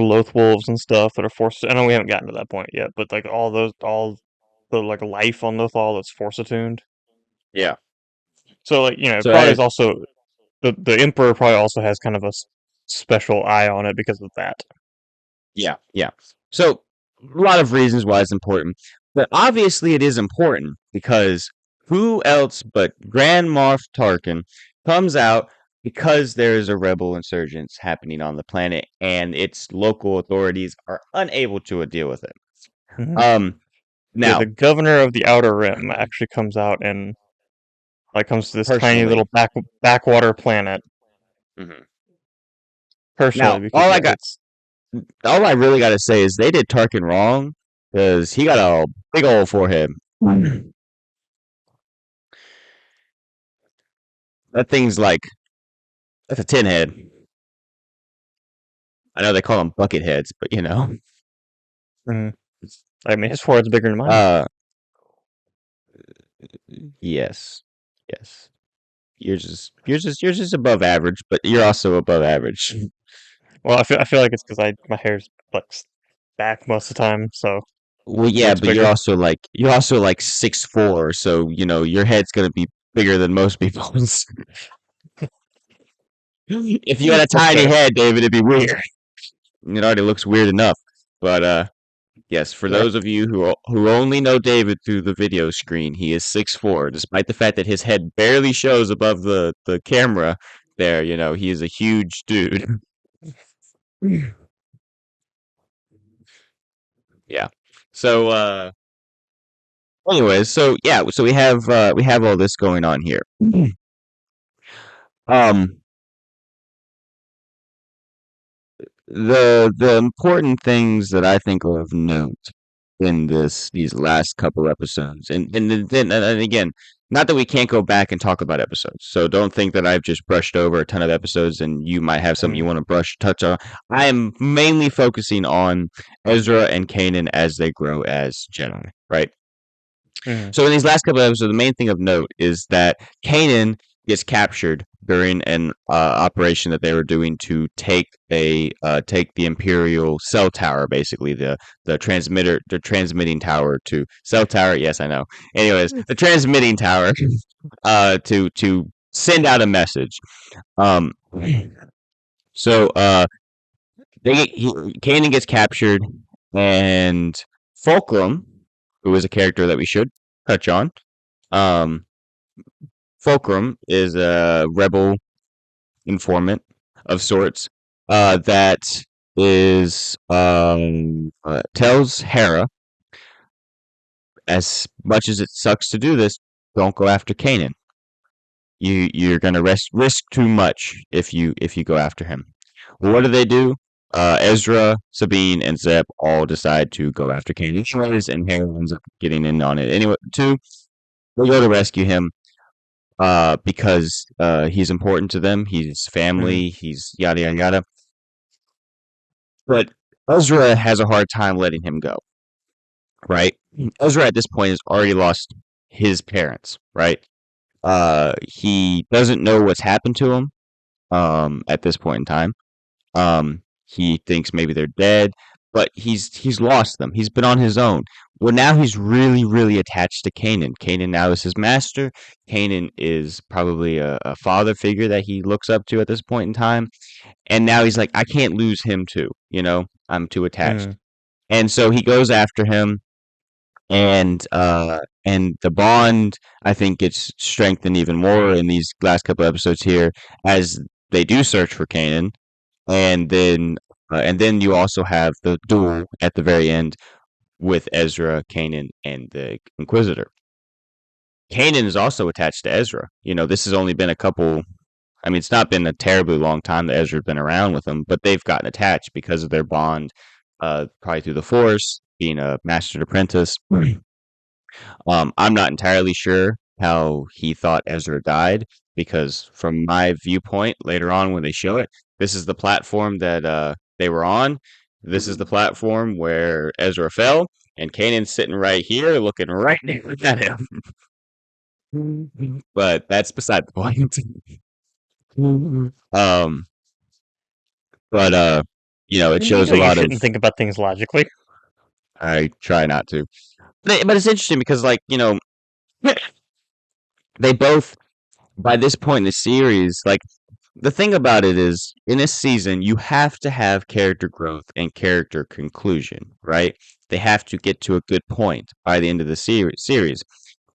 Loth wolves and stuff that are forced. I know we haven't gotten to that point yet, but like all the like life on Lothal that's force attuned. Yeah. So like it So probably is also the Emperor probably also has kind of a special eye on it because of that. yeah, yeah. So a lot of reasons why it's important, but obviously it is important because who else but Grand Moff Tarkin comes out because there is a rebel insurgence happening on the planet and its local authorities are unable to deal with it. Mhm. Um, Yeah, now the governor of the Outer Rim actually comes out and like comes to this tiny personally, little backwater planet mhm. personally Now because yeah, it's all I really got to say is they did Tarkin wrong because he got a big old forehead. That thing's like that's a tin head. I know they call them bucket heads, but you know. mhm. I mean his forehead's bigger than mine. Uh, yes, yes. You're just above average, but you're also above average. Well, I feel like it's because I my hair's like back most of the time, so Well, it yeah, looks but you're bigger. also like 6'4", so you know your head's gonna be bigger than most people's. If you had a That's tiny fair. head, David, it'd be weird. It already looks weird enough. But yes, for Fair. those of you who only know David through the video screen, he is 6'4", despite the fact that his head barely shows above the camera. There, he is a huge dude. Yeah. So, anyways, so yeah, so we have all this going on here. Um, the important things that I think are of note in these last couple episodes, and again, not that we can't go back and talk about episodes. So don't think that I've just brushed over a ton of episodes and you might have something Mm, you want to touch on. I am mainly focusing on Ezra and Kanan as they grow as Jedi, right? mm, So in these last couple of episodes, the main thing of note is that Kanan gets captured during an operation that they were doing to take the Imperial cell tower, basically the transmitting tower to cell tower. Yes, I know. Anyways, the transmitting tower to send out a message. Um, so Kanan gets captured, and Fulcrum, who is a character that we should touch on. Um, Fulcrum is a rebel informant of sorts that is tells Hera, as much as it sucks to do this, don't go after Kanan. You're gonna risk too much if you go after him. Well, what do? Ezra, Sabine, and Zeb all decide to go after Kanan anyways, and Hera ends up getting in on it anyway too. They go to rescue him, because he's important to them. He's mm, family. He's yada yada yada. But Ezra has a hard time letting him go. Right? Ezra at this point has already lost his parents. Right? He doesn't know what's happened to him. At this point in time, he thinks maybe they're dead, but he's lost them. He's been on his own. Well, now he's really, really attached to Kanan. Kanan now is his master. Kanan is probably a father figure that he looks up to at this point in time. And now he's like, I can't lose him too. I'm too attached. mm, And so he goes after him, and the bond I think gets strengthened even more in these last couple episodes here as they do search for Kanan, and then you also have the duel at the very end with Ezra, Kanan, and the Inquisitor. Kanan is also attached to Ezra. This has only been a couple. I mean, it's not been a terribly long time that Ezra's been around with them, but they've gotten attached because of their bond, probably through the Force, being a master apprentice. I'm not entirely sure how he thought Ezra died because, from my viewpoint, later on when they show it, this is the platform that they were on. This is the platform where Ezra fell, and Kanan's sitting right here, looking right at him. but that's beside the point. um, but it You shows know a you lot of. shouldn't think about things logically. I try not to, but it's interesting because they both by this point in the series, like the thing about it is in this season you have to have character growth and character conclusion, right? They have to get to a good point by the end of the series.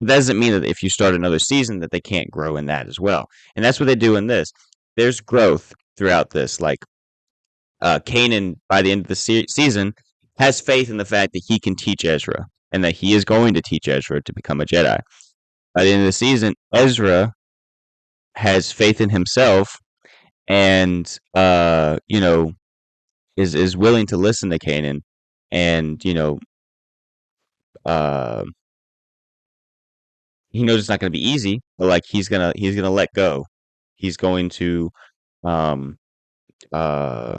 It doesn't mean that if you start another season that they can't grow in that as well. And that's what they do in this. There's growth throughout this. Like Kanan, by the end of the season, has faith in the fact that he can teach Ezra and that he is going to teach Ezra to become a Jedi. By the end of the season, Ezra has faith in himself and is willing to listen to Kanan, and uh, he knows it's not going to be easy, but like he's gonna let go. He's going to um, uh,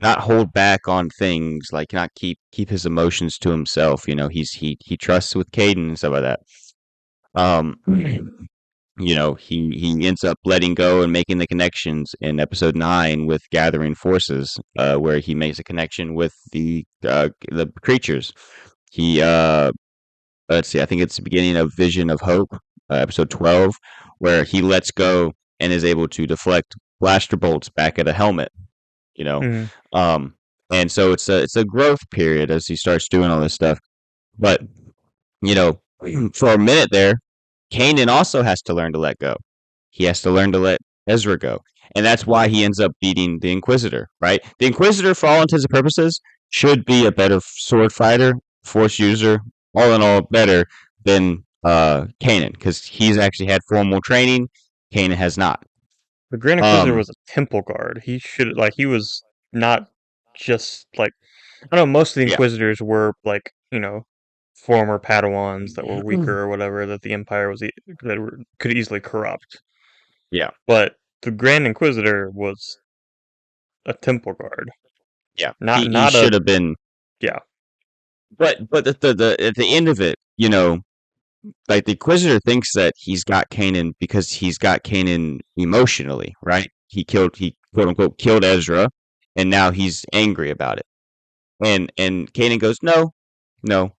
not hold back on things, like not keep his emotions to himself. He trusts with Caden and stuff like that. Um, he ends up letting go and making the connections in episode 9 with gathering forces, where he makes a connection with the creatures. He let's see, I think it's the beginning of Vision of Hope, episode 12, where he lets go and is able to deflect blaster bolts back at a helmet. You know, Mm. um, and so it's a growth period as he starts doing all this stuff. But you know, for a minute there, Kanan also has to learn to let go. He has to learn to let Ezra go. And that's why he ends up beating the Inquisitor, right? The Inquisitor, for all intents and purposes, should be a better sword fighter, force user, all in all, better than Kanan, because he's actually had formal training. Kanan has not. The Grand Inquisitor Um, was a temple guard. He was not just like, I know most of the yeah. Inquisitors were like, former Padawans that were weaker or whatever that the Empire could easily corrupt. Yeah. But the Grand Inquisitor was a temple guard, Yeah. not He not a should have been, yeah. but at the end of it, like the Inquisitor thinks that he's got Kanan because he's got Kanan emotionally, right? He quote unquote killed Ezra, and now he's angry about it. And Kanan goes, no, no,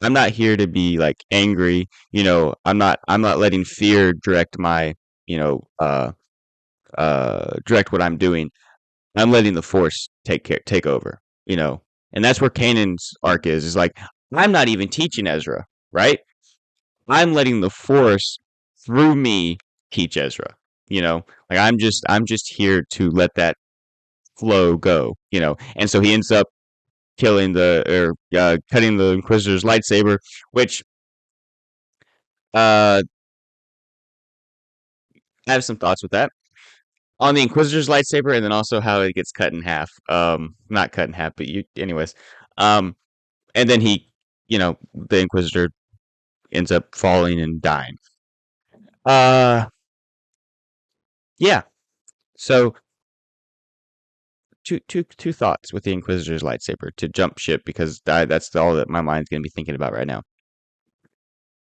I'm not here to be like angry. I'm not letting fear direct my you know direct what I'm doing. I'm letting the Force take over. And that's where Kanan's arc is like I'm not even teaching Ezra, right? I'm letting the Force through me teach Ezra. Like I'm just here to let that flow go. And so he ends up killing cutting the Inquisitor's lightsaber, which uh, I have some thoughts with that on the Inquisitor's lightsaber, and then also how it gets cut in half. Not cut in half, but anyways. Um, and then the Inquisitor ends up falling and dying. Uh, yeah. So two thoughts with the Inquisitor's lightsaber to jump ship because that's all that my mind's gonna be thinking about right now.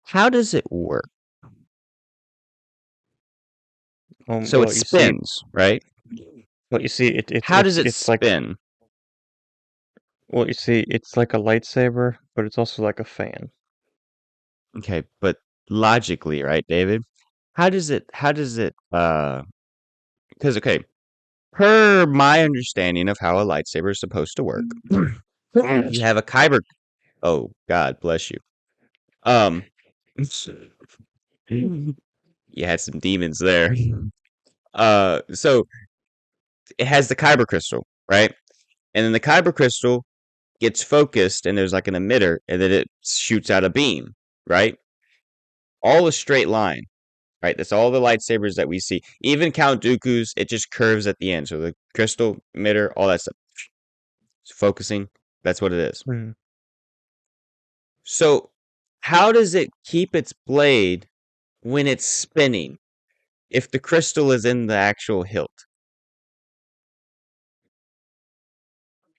How does it work? So it Well, you see, spins, right? How does it it's like spin? well, you see, it's like a lightsaber, but it's also like a fan. Okay, but logically, right, David? How does it because okay, per my understanding of how a lightsaber is supposed to work, you have a kyber. Oh, God bless you. Um, you had some demons there. So it has the kyber crystal, right? And then the kyber crystal gets focused, and there's like an emitter, and then it shoots out a beam, right? All a straight line, right? That's all the lightsabers that we see. Even Count Dooku's, it just curves at the end. So the crystal emitter, all that stuff, focusing. That's what it is. Mm. So how does it keep its blade when it's spinning if the crystal is in the actual hilt?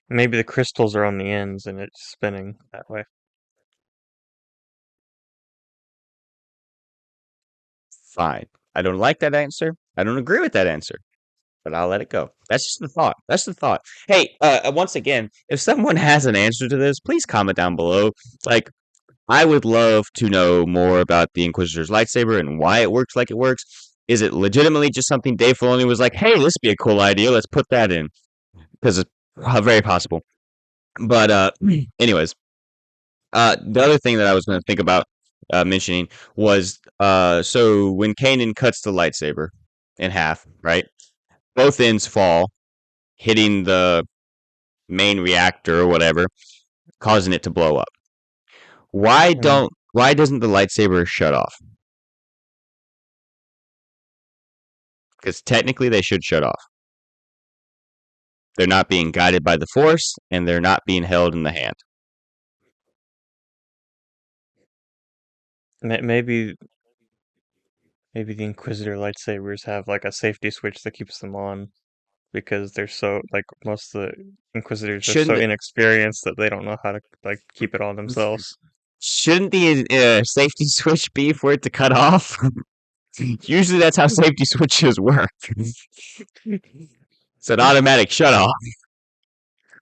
Maybe the crystals are on the ends and it's spinning that way. Fine. I don't like that answer. I don't agree with that answer, but I'll let it go. That's just the thought. That's the thought. Hey, once again, if someone has an answer to this, please comment down below. Like, I would love to know more about the Inquisitor's lightsaber and why it works like it works. Is it legitimately just something Dave Filoni was like, "Hey, this would be a cool idea. Let's put that in," because it's very possible. But anyways, the other thing that I was going to think about mentioning was so when Kanan cuts the lightsaber in half, right? Both ends fall, hitting the main reactor or whatever, causing it to blow up. Mm. Why doesn't the lightsaber shut off? Because technically they should shut off. They're not being guided by the Force, and they're not being held in the hand. Maybe the Inquisitor lightsabers have like a safety switch that keeps them on because they're so like most of the Inquisitors are so Shouldn't inexperienced that they don't know how to like keep it on themselves. shouldn't the safety switch be for it to cut off? Usually that's how safety switches work. It's an automatic shut off.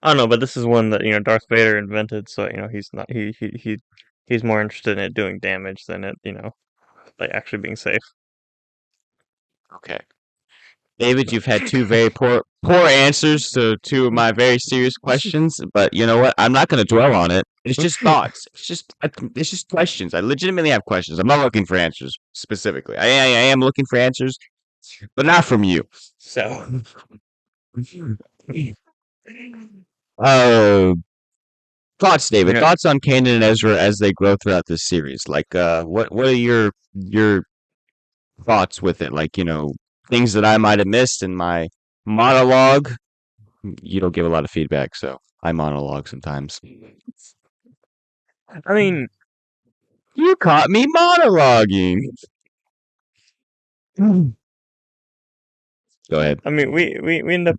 I don't know, but this is one that Darth Vader invented, so he's not he's more interested in it doing damage than it like actually being safe. Okay. David, you've had two very poor answers to two of my very serious questions, but you know what? I'm not going to dwell on it. It's just thoughts. It's just questions. I legitimately have questions. I'm not looking for answers specifically. I am looking for answers, but not from you. So, uh, thoughts, David. Yeah. Thoughts on Kanan and Ezra as they grow throughout this series. Like, what are your thoughts with it? Like, things that I might have missed in my monologue. You don't give a lot of feedback, so I monologue sometimes. I mean, You caught me monologuing. Go ahead. we end up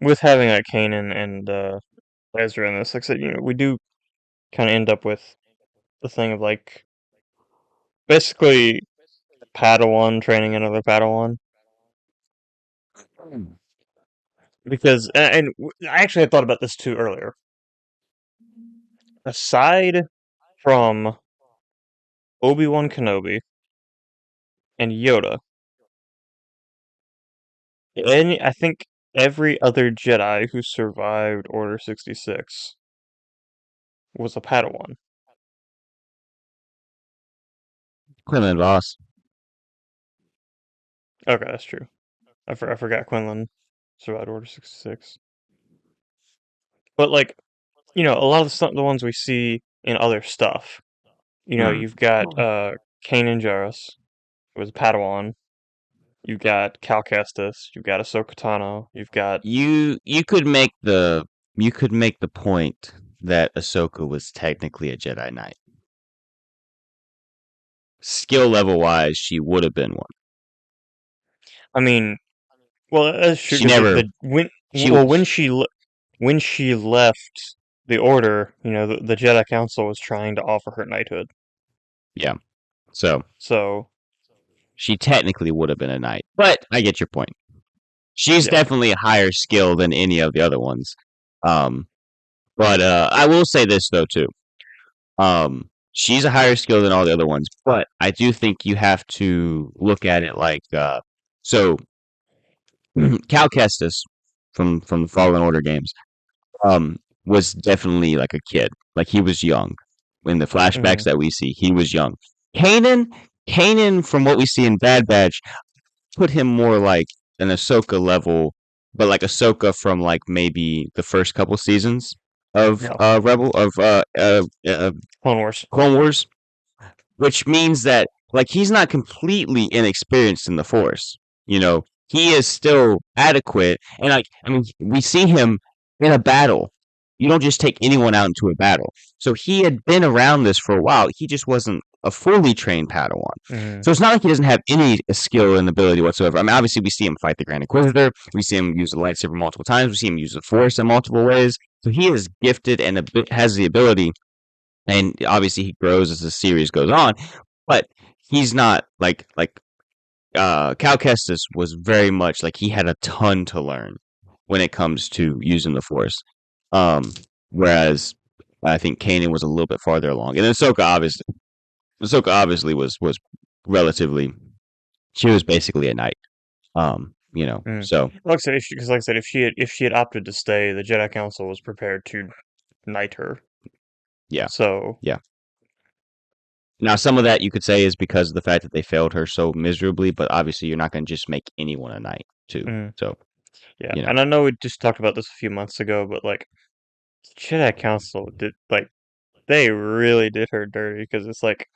with having like Kanan and Ezra in this. Like I said, we do kind of end up with the thing of like basically Padawan training another Padawan because I actually had thought about this too earlier. Aside from Obi-Wan Kenobi and Yoda, I think every other Jedi who survived Order 66 was a Padawan. Quinlan Voss. Okay, that's true. I forgot Quinlan survived Order 66. But like, a lot of the ones we see in other stuff, Hmm. you've got Kanan Jarrus, who was a Padawan. You've got Cal Kestis. You've got Ahsoka Tano. You've got You could make the point that Ahsoka was technically a Jedi Knight. Skill level wise, she would have been one. I mean, well, that's true She because never. She when when she left the Order, the Jedi Council was trying to offer her knighthood. Yeah. So So she technically would have been a knight, but I get your point. She's yeah, definitely a higher skill than any of the other ones. Um, but I will say this though too. She's a higher skill than all the other ones, but I do think you have to look at it like so. Cal Kestis from the Fallen Order games um was definitely like a kid, like he was young. In the flashbacks hmm that we see, he was young. Kanan, Kanan, from what we see in Bad Batch, put him more like an Ahsoka level, but like Ahsoka from like maybe the first couple seasons of yeah, Rebel of Clone Wars. Clone Wars, which means that like he's not completely inexperienced in the Force. He is still adequate, and like I mean, we see him in a battle. You don't just take anyone out into a battle. So he had been around this for a while. He just wasn't a fully trained Padawan. hmm So it's not like he doesn't have any skill and ability whatsoever. I mean, obviously, we see him fight the Grand Inquisitor. We see him use the lightsaber multiple times. We see him use the Force in multiple ways. So he is gifted and has the ability and obviously he grows as the series goes on. But he's not Cal Kestis was very much like he had a ton to learn when it comes to using the Force. Um, Whereas I think Kanan was a little bit farther along, and then Ahsoka obviously was relatively. She was basically a knight. Mm. So Because like I said, if she had opted to stay, the Jedi Council was prepared to knight her. yeah, So, yeah. Now some of that you could say is because of the fact that they failed her so miserably, but obviously you're not going to just make anyone a knight too. mm, So yeah. you know, And I know we just talked about this a few months ago, but like Jedi Council did like they really did her dirty because it's like,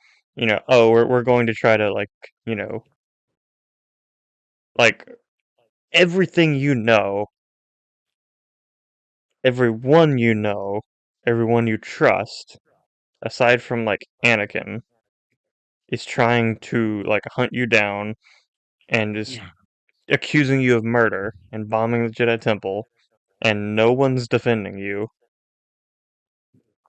oh, we're going to try to you know, like everything everyone everyone you trust, aside from like Anakin, is trying to like hunt you down and is yeah, accusing you of murder and bombing the Jedi Temple, and no one's defending you.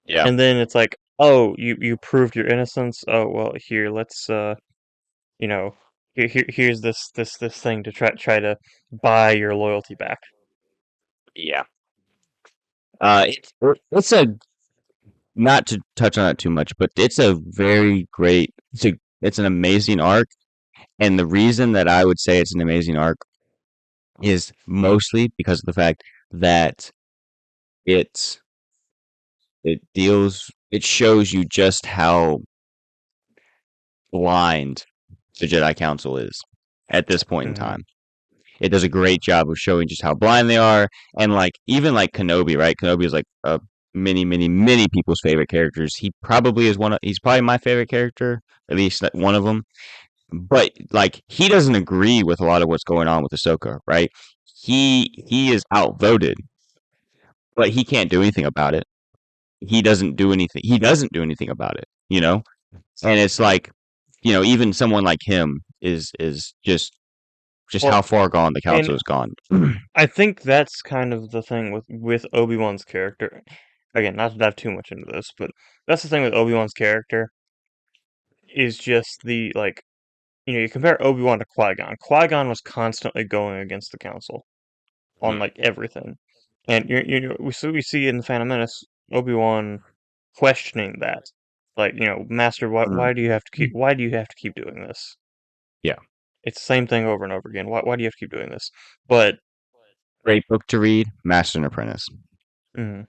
yeah, And then it's like, oh, you proved your innocence. Oh well, here let's you know, here's this thing to try to buy your loyalty back. yeah. It's a not to touch on it too much, but it's a very great. It's an amazing arc, and the reason that I would say it's an amazing arc is mostly because of the fact that it's it shows you just how blind the Jedi Council is at this point in Hmm. time. It does a great job of showing just how blind they are, and like even like Kenobi, right? Kenobi is like a many people's favorite characters. He probably is one of he's probably my favorite character, at least like one of them. But like he doesn't agree with a lot of what's going on with Ahsoka, right? He is outvoted, but he can't do anything about it. He doesn't do anything. He doesn't do anything about it, And it's like, even someone like him is just how Well, far gone the and council has gone. I think that's kind of the thing with Obi-Wan's character. Again, not to dive too much into this, but that's the thing with Obi-Wan's character is just the like you compare Obi-Wan to Qui-Gon. Qui-Gon was constantly going against the council on like everything. And we see in the Phantom Menace Obi-Wan questioning that. Like, Master, Mm. why do you have to keep doing this? Yeah, It's the same thing over and over again. Why do you have to keep doing this? But great book to read, Master and Apprentice. mm,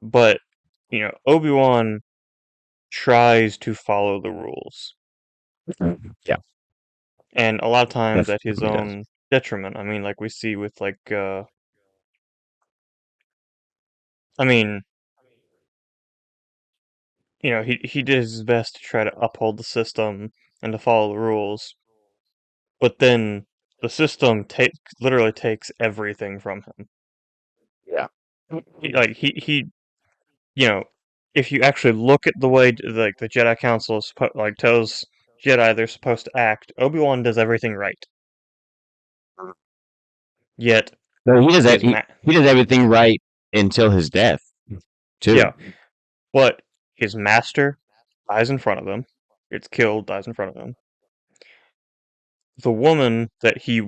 but Obi-Wan tries to follow the rules. Yeah, And a lot of times at his definitely does. own detriment. I mean, like we see with I mean, he did his best to try to uphold the system and to follow the rules, but then the system literally takes everything from him. Yeah. Like you know, if you actually look at the way like the Jedi Council tells Jedi they're supposed to act, Obi-Wan does everything right. Yet So he does that. his He does everything right until his death too. yeah, but his master dies in front of him. Gets killed, dies in front of him. The woman that he,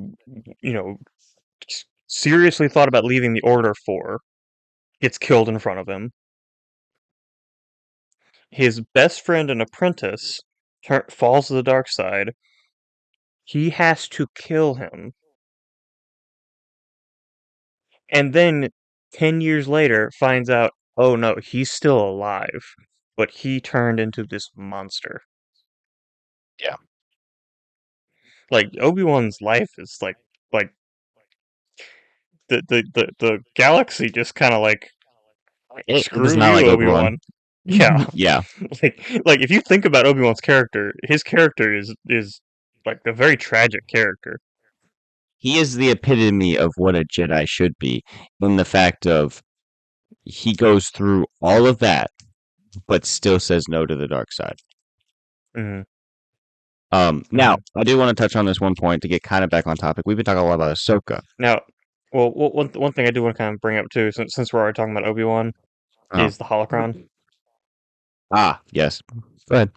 seriously thought about leaving the order for gets killed in front of him. His best friend and apprentice falls to the dark side. He has to kill him. And then 10 years later finds out, oh no, he's still alive, but he turned into this monster. Yeah. Like Obi-Wan's life is like the galaxy just kind of like It does screw not you, like Obi-Wan. Obi-Wan. Yeah. Yeah. Like if you think about Obi-Wan's character, his character is like a very tragic character. He is the epitome of what a Jedi should be in the fact of he goes through all of that, but still says no to the dark side. Hmm. Now, Hmm. I do want to touch on this one point to get kind of back on topic. We've been talking a lot about Ahsoka. Now, well, one thing I do want to kind of bring up too, since we're already talking about Obi-Wan, Uh, is the holocron. Ah, yes. Go ahead.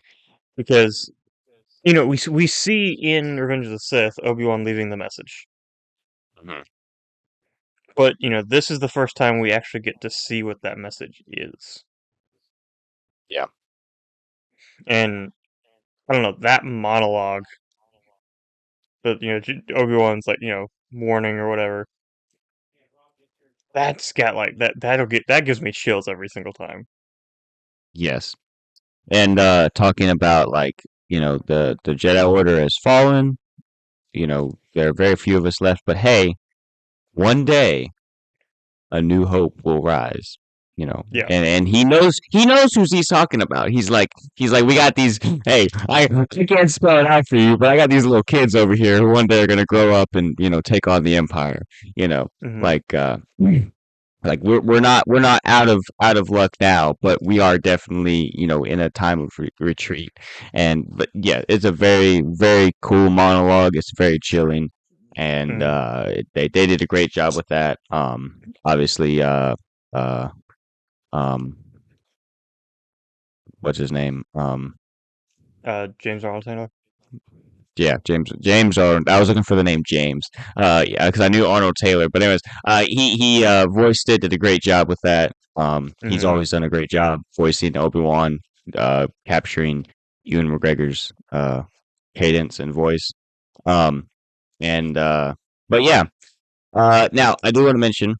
because you know we see in Revenge of the Sith Obi-Wan leaving the message, Mhm. but you know this is the first time we actually get to see what that message is, Yeah. and I don't know that monologue that you know Obi-Wan's like warning or whatever. That's got like that gives me chills every single time. Yes. And talking about like, the Jedi Order has fallen. There are very few of us left, but hey, one day a new hope will rise. Yeah. And he knows who he's talking about. He's like, we got these. Hey, I can't spell it out for you, but I got these little kids over here who one day are gonna grow up and take on the empire. You know, Hmm. like like we're not out of luck now, but we are definitely in a time of retreat. And but yeah, it's a very very cool monologue. It's very chilling, and Hmm. they did a great job with that. Obviously, uh um what's his name? James Arnold Taylor. Yeah, James Arnold. I was looking for the name James. Yeah, because I knew Arnold Taylor. But anyways, he voiced it, did a great job with that. He's Hmm. always done a great job voicing Obi-Wan, capturing Ewan McGregor's cadence and voice. Um, and but yeah. Now I do want to mention,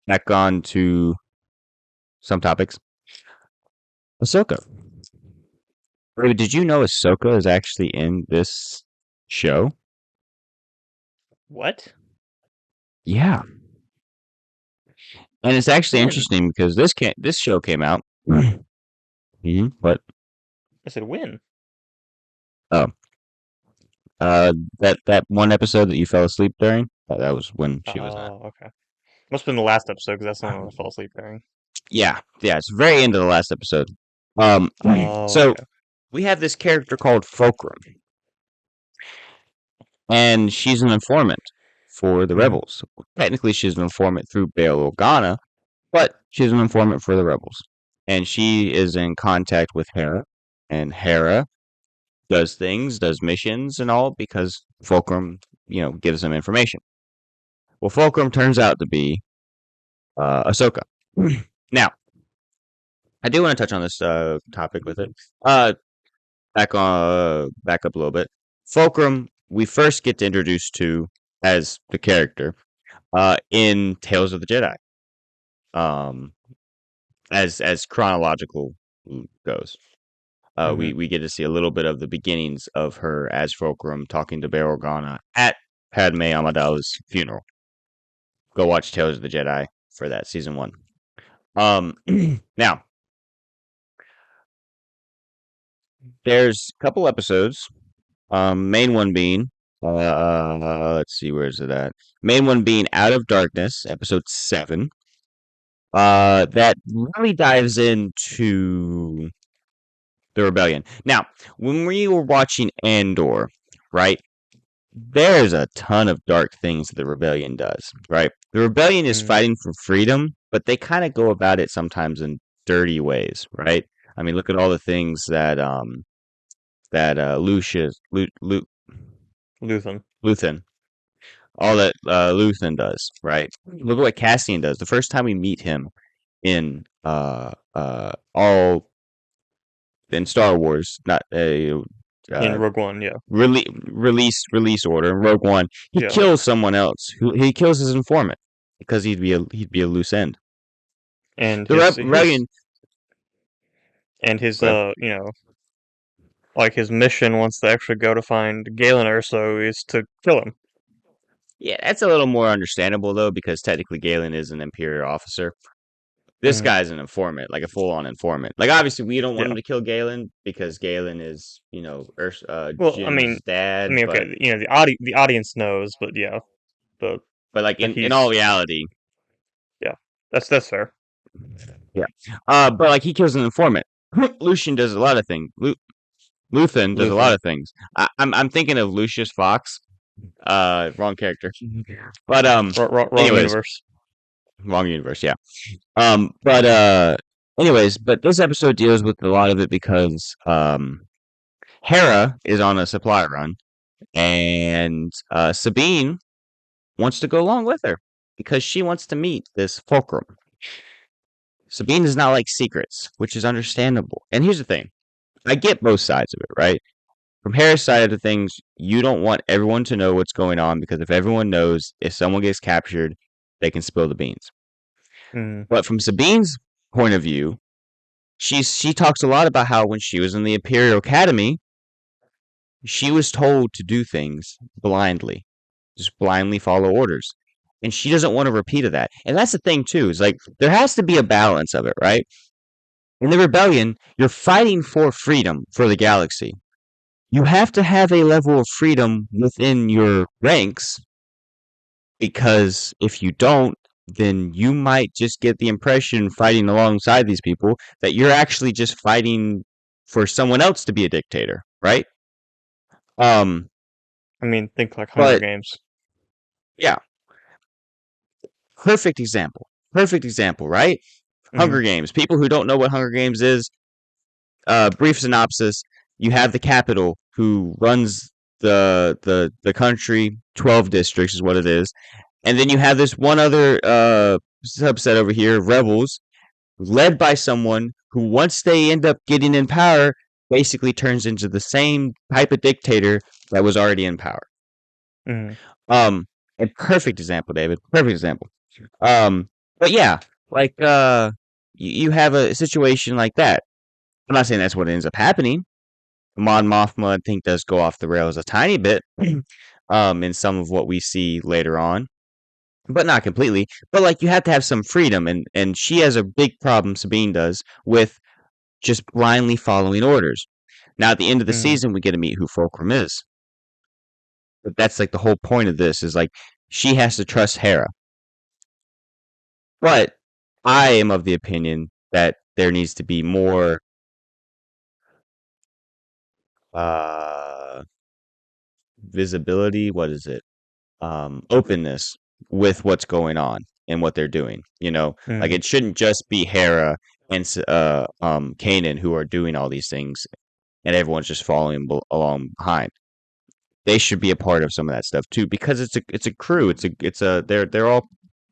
back on to some topics. Ahsoka. Wait, did you know Ahsoka is actually in this show? What? Yeah. And it's actually When? interesting because this show came out. But I said when? oh, that one episode that you fell asleep during, that was when she was in it. Oh, okay. Must have been the last episode because that's the one I fell asleep during. Yeah, yeah, it's very into the last episode. Oh, So okay. we have this character called Fulcrum, and she's an informant for the Hmm. rebels. Technically, she's an informant through Bail Organa, but she's an informant for the rebels, and she is in contact with Hera, and Hera does things, does missions, and all because Fulcrum, gives them information. Well, Fulcrum turns out to be Ahsoka. Now, I do want to touch on this topic with it. Uh, back up a little bit. Fulcrum, we first get to introduce to as the character in Tales of the Jedi. Um, as chronological goes. Hmm. We get to see a little bit of the beginnings of her as Fulcrum talking to Bail Organa at Padme Amidala's funeral. Go watch Tales of the Jedi for that season one. Um, now there's a couple episodes. Main one being, let's see, where is it at? Main one being Out of Darkness, episode 7. That really dives into the rebellion. Now, when we were watching Andor, right? There's a ton of dark things that the rebellion does, right? The rebellion is Hmm. fighting for freedom, but they kind of go about it sometimes in dirty ways, right? I mean, look at all the things that Lucius Luthen. Luthen, all that Luthen does, right? Look at what Cassian does. The first time we meet him in all in Star Wars, not a In uh, Rogue One, yeah. release order. Rogue One, he Yeah. kills someone else. He kills his informant because he'd be a loose end. And The his rebellion. and his Go ahead. like his mission once they actually go to find Galen Erso is to kill him. Yeah, that's a little more understandable though, because technically Galen is an Imperial officer. This Hmm. guy's an informant, like a full-on informant. Like obviously, we don't want him Yeah. to kill Galen because Galen is, Well, Jin's dad. But okay, the audience knows, but yeah, but but like but in all he's reality, yeah, that's fair. yeah. But like he kills an informant. Lucian does a lot of things. Luthen does a lot Luthen of things. I'm thinking of Lucius Fox. Wrong character. But wrong anyways, universe. wrong universe. Yeah. But Anyways, but this episode deals with a lot of it because Hera is on a supply run, and Sabine wants to go along with her because she wants to meet this fulcrum. Sabine does not like secrets, which is understandable. And here's the thing: I get both sides of it, right? From Hera's side of the things, you don't want everyone to know what's going on because if everyone knows, if someone gets captured, they can spill the beans. Mm. But from Sabine's point of view, she talks a lot about how when she was in the Imperial Academy, she was told to do things blindly, just blindly follow orders. And she doesn't want a repeat of that. And that's the thing too, is like there has to be a balance of it, right? In the rebellion, you're fighting for freedom for the galaxy. You have to have a level of freedom within your ranks because if you don't, then you might just get the impression fighting alongside these people that you're actually just fighting for someone else to be a dictator, right? Um, I mean, think like Hunger but Games. yeah, perfect example. Perfect example, right? Mm. Hunger Games. People who don't know what Hunger Games is, brief synopsis: you have the capital who runs the country. 12 districts is what it is, and then you have this one other subset over here, rebels, led by someone who, once they end up getting in power, basically turns into the same type of dictator that was already in power. Mm. Um, a perfect example, David. Perfect example. But yeah, like you have a situation like that. I'm not saying that's what ends up happening. Mon Mothma, I think, does go off the rails a tiny bit, in some of what we see later on, but not completely. But like, you have to have some freedom, and she has a big problem. Sabine does with just blindly following orders. Now, at the end of the Mm. season, we get to meet who Fulcrum is. But that's like the whole point of this is like she has to trust Hera. But I am of the opinion that there needs to be more uh visibility. What is it? Openness with what's going on and what they're doing. Like Mm. it shouldn't just be Hera and Kanan who are doing all these things, and everyone's just following along behind. They should be a part of some of that stuff too because it's a crew. It's a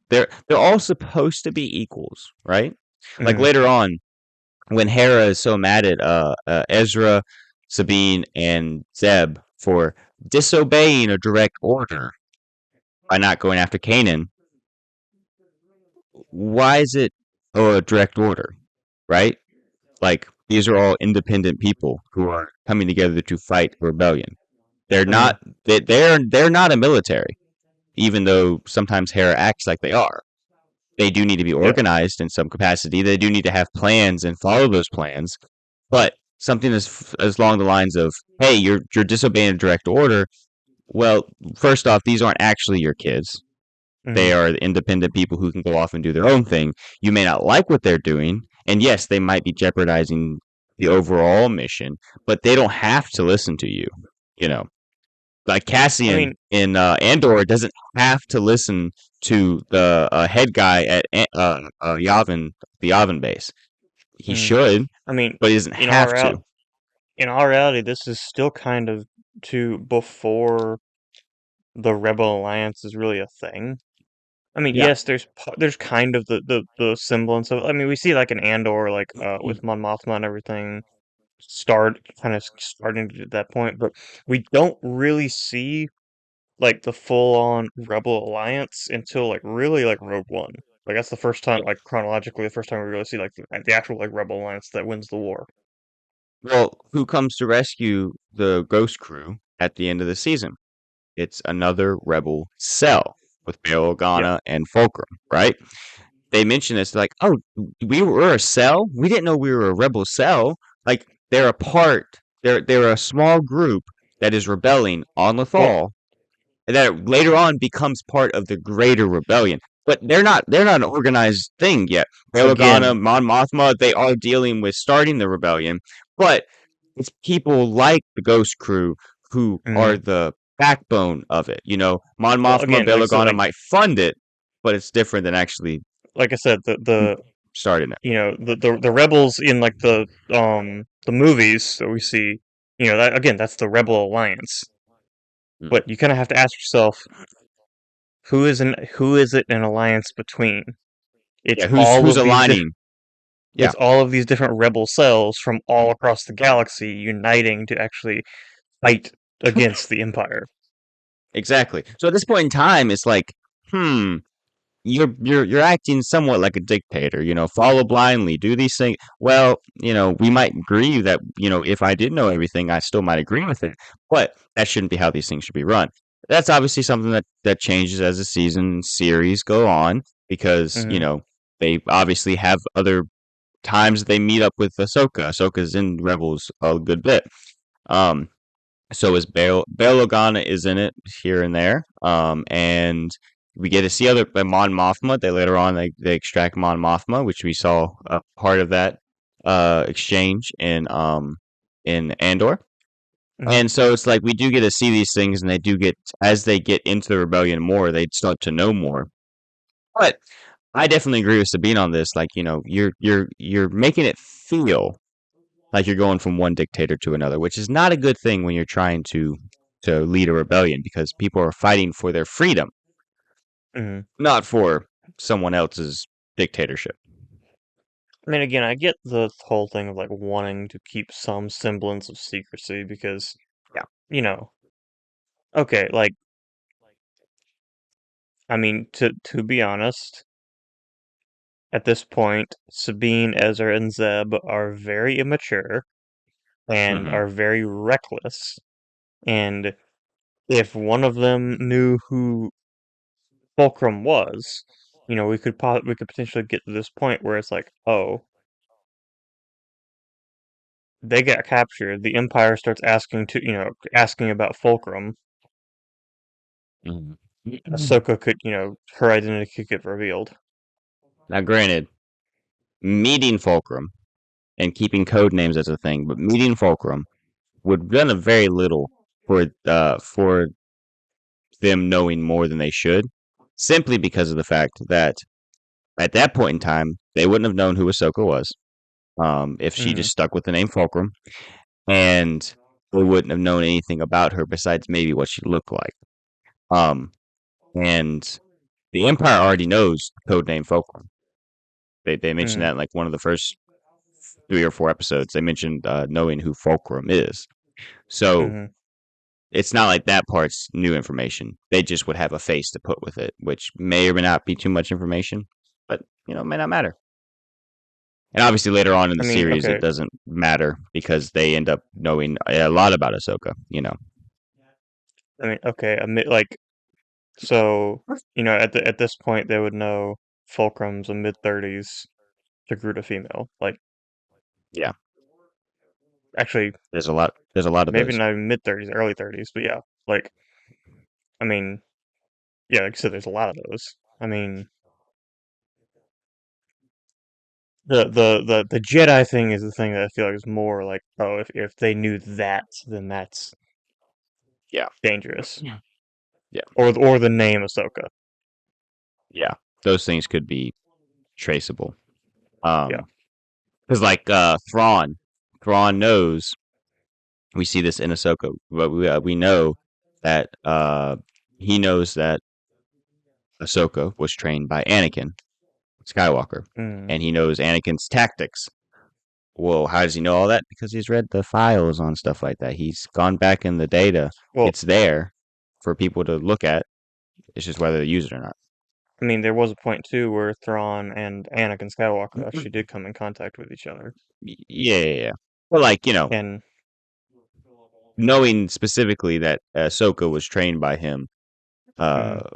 they're all supposed to be equals, right? Like Mm. later on when Hera is so mad at Ezra, Sabine, and Zeb for disobeying a direct order by not going after Kanan, why is it a direct order, right? Like these are all independent people who are coming together to fight rebellion. They're Mm. not they're not a military, even though sometimes Hera acts like they are. They do need to be Yeah. organized in some capacity. They do need to have plans and follow those plans. But something as along the lines of, "Hey, you're disobeying a direct order." Well, first off, these aren't actually your kids. They Mm. are independent people who can go off and do their own thing. You may not like what they're doing, and yes, they might be jeopardizing the overall mission, but they don't have to listen to you. You know, like I Cassian mean, in Andor doesn't have to listen to the head guy at Yavin, the Yavin base. He mm. should, I mean, but he doesn't in all have to. real in all reality, this is still kind of to before the Rebel Alliance is really a thing. I mean, Yeah. yes, there's kind of the semblance of. I mean, we see like an Andor, like with Mon Mothma and everything, starting to get to that point, but we don't really see like the full on Rebel Alliance until like really like Rogue One. Like that's the first time, like chronologically, the first time we really see like the actual like Rebel Alliance that wins the war. Well, who comes to rescue the Ghost Crew at the end of the season? It's another rebel cell with Bail Yeah. Organa and Fulcrum, right? They mention this like, oh, we were a cell. We didn't know we were a rebel cell. Like they're a part. They're a small group that is rebelling on Well, Lothal, and that later on becomes part of the greater rebellion. But they're not an organized thing yet. Bail again, Organa, Mon Mothma, they are dealing with starting the rebellion, but it's people like the Ghost Crew who are mm, the backbone of it. Mon well, Mothma, again, Bail like so, Organa might fund it, but it's different than actually. like I said, the starting it. the rebels in like the movies that we see, that again, that's the Rebel Alliance. Mm. But you kind of have to ask yourself, who is it an alliance between? It's Yeah, all who's of these aligning? Yeah, it's all of these different rebel cells from all across the galaxy uniting to actually fight against the Empire. exactly. So at this point in time, it's like, hmm, you're acting somewhat like a dictator. Follow blindly, do these things. Well, we might agree that if I did know everything, I still might agree with it, but that shouldn't be how these things should be run. That's obviously something that changes as the season series go on because Hmm. they obviously have other times they meet up with Ahsoka. Ahsoka's in Rebels a good bit. Um, so is Bail Organa is in it here and there. And we get to see other Mon Mothma. They later on they extract Mon Mothma, which we saw a part of that exchange in Andor. Hmm. And so it's like we do get to see these things, and they do get as they get into the rebellion more, they start to know more. But I definitely agree with Sabine on this. Like you're making it feel like you're going from one dictator to another, which is not a good thing when you're trying to lead a rebellion because people are fighting for their freedom, Hmm. not for someone else's dictatorship. I mean, again, I get the whole thing of like wanting to keep some semblance of secrecy because, Yeah. you know, okay, like, I mean, to be honest, at this point, Sabine, Ezra, and Zeb are very immature and Hmm. are very reckless. And if one of them knew who Fulcrum was, we could potentially get to this point where it's like, oh, they got captured. The Empire starts asking about Fulcrum. Hmm. Ahsoka could, her identity could get revealed. Now, granted, meeting Fulcrum and keeping code names as a thing, but meeting Fulcrum would have done a very little for them knowing more than they should, simply because of the fact that at that point in time they wouldn't have known who Ahsoka was if she Hmm. just stuck with the name Fulcrum, and we wouldn't have known anything about her besides maybe what she looked like. Um, and the Empire already knows the code name Fulcrum. They mentioned Hmm. that in like one of the first 3 or 4 episodes. They mentioned knowing who Fulcrum is. So Hmm. it's not like that part's new information. They just would have a face to put with it, which may or may not be too much information, but it may not matter. And obviously, later on in I the mean, series, it okay. doesn't matter because they end up knowing a lot about Ahsoka. I mean, okay. Admit, like, so, at this point, they would know Fulcrum's a mid-30s Togruta female. Like, Yeah, actually, there's a lot of maybe those. not even mid-30s, early 30s, but yeah. Like, I mean, yeah, like I said, there's a lot of those. I mean, the Jedi thing is the thing that I feel like is more like, oh, if they knew that, then that's Yeah. dangerous. Yeah. Yeah. Or the name Ahsoka. Yeah. Those things could be traceable. Yeah. Because like Thrawn knows. We see this in Ahsoka, but we know that he knows that Ahsoka was trained by Anakin Skywalker, Mm. and he knows Anakin's tactics. Well, how does he know all that? Because he's read the files on stuff like that. He's gone back in the data. Well, It's there for people to look at. It's just whether they use it or not. I mean, there was a point too where Thrawn and Anakin Skywalker actually did come in contact with each other, Yeah, yeah, yeah. But like and knowing specifically that Ahsoka was trained by him, uh, mm,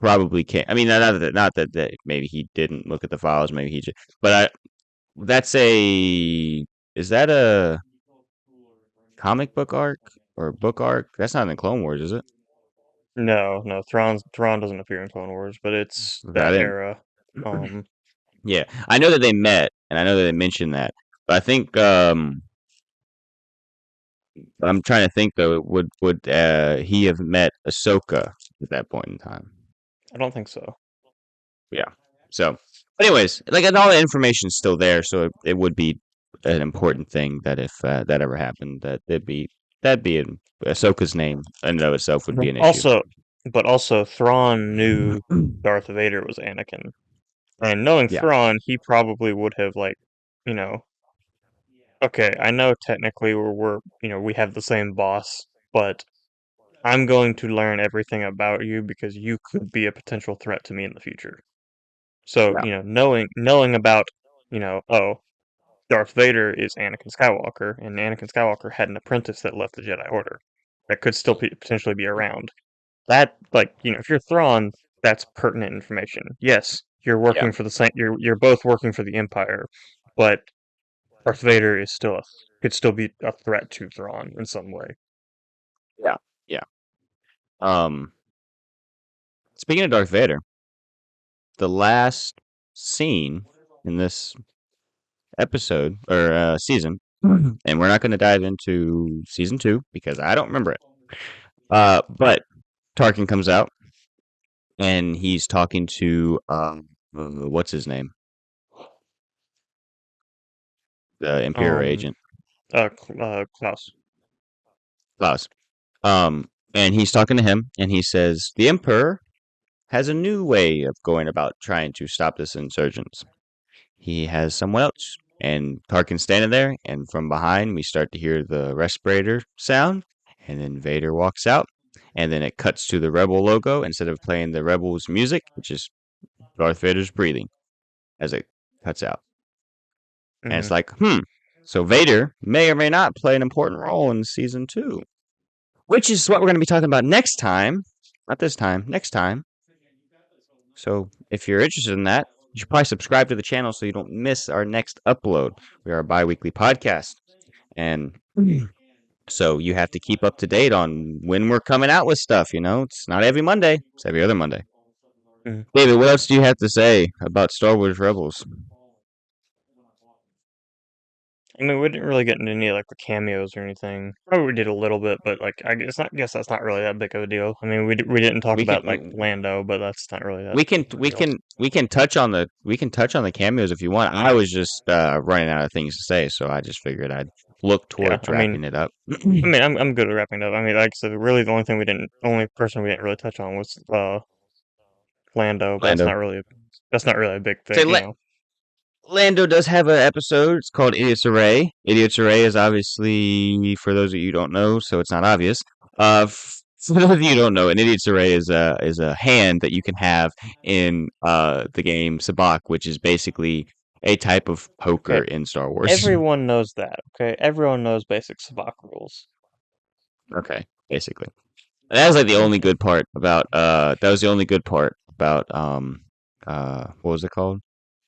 probably can't. I mean, not that maybe he didn't look at the files. Maybe he just. But that's a. Is that a comic book arc or book arc? That's not in the Clone Wars, is it? no, Thrawn doesn't appear in Clone Wars, but it's Okay, I that didn't. era. Um, Yeah, I know that they met, and I know that they mentioned that. But I think I'm trying to think though. Would he have met Ahsoka at that point in time? I don't think so. Yeah. So. Anyways, like and all the information's still there, so it would be an important thing that if that ever happened, that'd be Ahsoka's name in and of itself would be an issue. Also, but also Thrawn knew Darth Vader was Anakin, and knowing Yeah, Thrawn, he probably would have like, you know, okay, I know technically we have the same boss, but I'm going to learn everything about you because you could be a potential threat to me in the future. So, yeah, knowing about, oh, Darth Vader is Anakin Skywalker, and Anakin Skywalker had an apprentice that left the Jedi Order that could still potentially be around. That, like, if you're Thrawn, that's pertinent information. Yes, you're yeah, working for the same. You're both working for the Empire, but Darth Vader could still be a threat to Thrawn in some way. yeah, yeah. Um, Speaking of Darth Vader, the last scene in this episode or season, and we're not going to dive into season two because I don't remember it. But Tarkin comes out and he's talking to what's his name, the Imperial Um, agent Klaus. Klaus. And he's talking to him, and he says the Emperor has a new way of going about trying to stop this insurgents. He has someone else. And Tarkin's standing there, and from behind we start to hear the respirator sound, and then Vader walks out, and then it cuts to the Rebel logo instead of playing the Rebels music, which is Darth Vader's breathing as it cuts out. And Hmm. it's like, so Vader may or may not play an important role in season two, which is what we're going to be talking about next time. Not this time, next time. So if you're interested in that, you should probably subscribe to the channel so you don't miss our next upload. We are a bi weekly podcast. And so you have to keep up to date on when we're coming out with stuff. It's not every Monday, it's every other Monday. Hmm. David, what else do you have to say about Star Wars Rebels? I mean, we didn't really get into any like the cameos or anything. Probably we did a little bit, but like I guess that's not really that big of a deal. I mean, we didn't talk We can about like Lando, but that's not really that we can big of a we deal. can we can touch on the cameos if you want. I was just running out of things to say, so I just figured I'd look Yeah, towards wrapping it up. I'm good at wrapping it up. I mean, like I said, really the only person we didn't really touch on was Lando, but Lando. that's not really a big Say thing. Lando does have an episode. It's called Idiot's Array. Idiot's Array is obviously, for those of you who don't know, so it's not obvious. For those of you who don't know, an Idiot's Array is a hand that you can have in the game Sabacc, which is basically a type of poker Okay, in Star Wars. everyone knows that. Okay, everyone knows basic Sabacc rules. Okay, basically. That was like the only good part about that was the only good part about what was it called?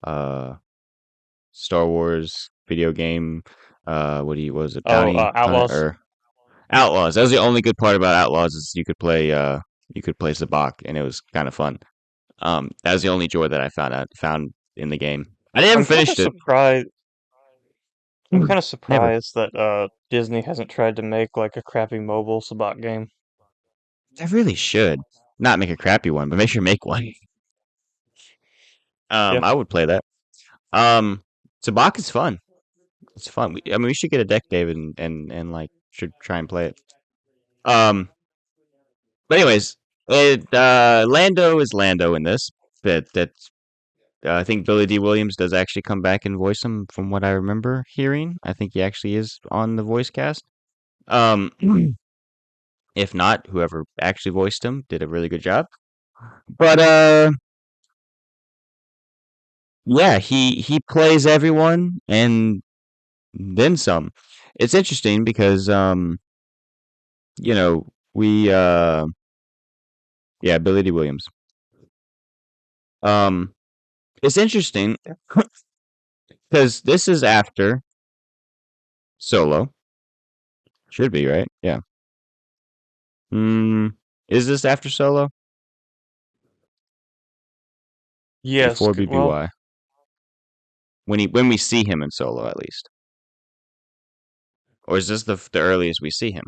Uh Star Wars video game. What was it? Oh, Bounty Hunt Outlaws. or Outlaws. That was the only good part about Outlaws is you could play Sabacc and it was kind of fun. That was the only joy that I found in the game. I never I'm kind of finished it. surprised. I'm Mm. kind of Never. surprised that Disney hasn't tried to make like a crappy mobile Sabacc game. I really should not make a crappy one, but make sure make one. Yeah. I would play that. Um, Sabacc is fun. It's fun. I mean, we should get a deck, David, and like should try and play it. Um, but anyways, Lando is Lando in this. I think Billy D. Williams does actually come back and voice him, from what I remember hearing. I think he actually is on the voice cast. Um, if not, whoever actually voiced him did a really good job. But yeah, he plays everyone and then some. It's interesting because we yeah, Billy D. Williams. Um, it's interesting because this is after Solo. Should be right. Yeah. Hmm. Is this after Solo? Yes. Before Well, BBY? When we see him in Solo, at least, or is this the earliest we see him?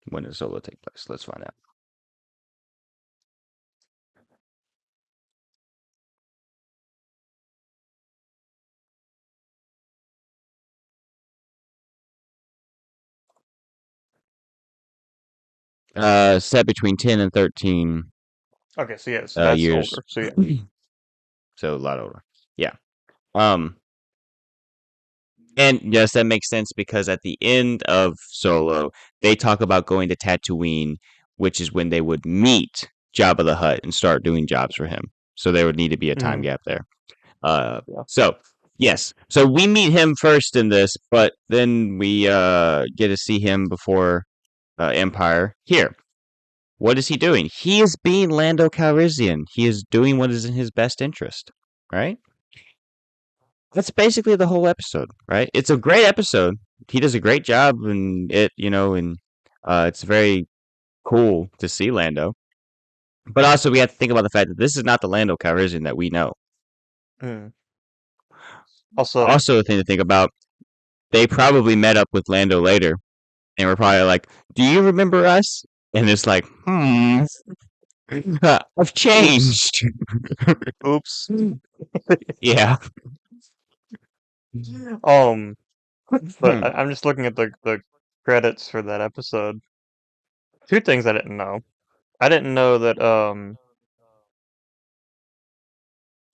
When does Solo take place? Let's find out. set between 10 and 13 Okay, so yeah, so that's years. older. So yeah. So a lot older. Yeah. Um, and yes, that makes sense because at the end of Solo, they talk about going to Tatooine, which is when they would meet Jabba the Hutt and start doing jobs for him. So there would need to be a time Mm, gap there. yeah. So yes, so we meet him first in this, but then we get to see him before Empire. Here, what is he doing? He is being Lando Calrissian. He is doing what is in his best interest, right? That's basically the whole episode, right? It's a great episode. He does a great job in it, and it's very cool to see Lando. But also, we have to think about the fact that this is not the Lando Calrissian that we know. Mm. Also, Also, a thing to think about, they probably met up with Lando later, and we're probably like, "Do you remember us?" And it's like, I've oops, changed. oops. Yeah. Um, but I'm just looking at the credits for that episode. Two things I didn't know. I didn't know that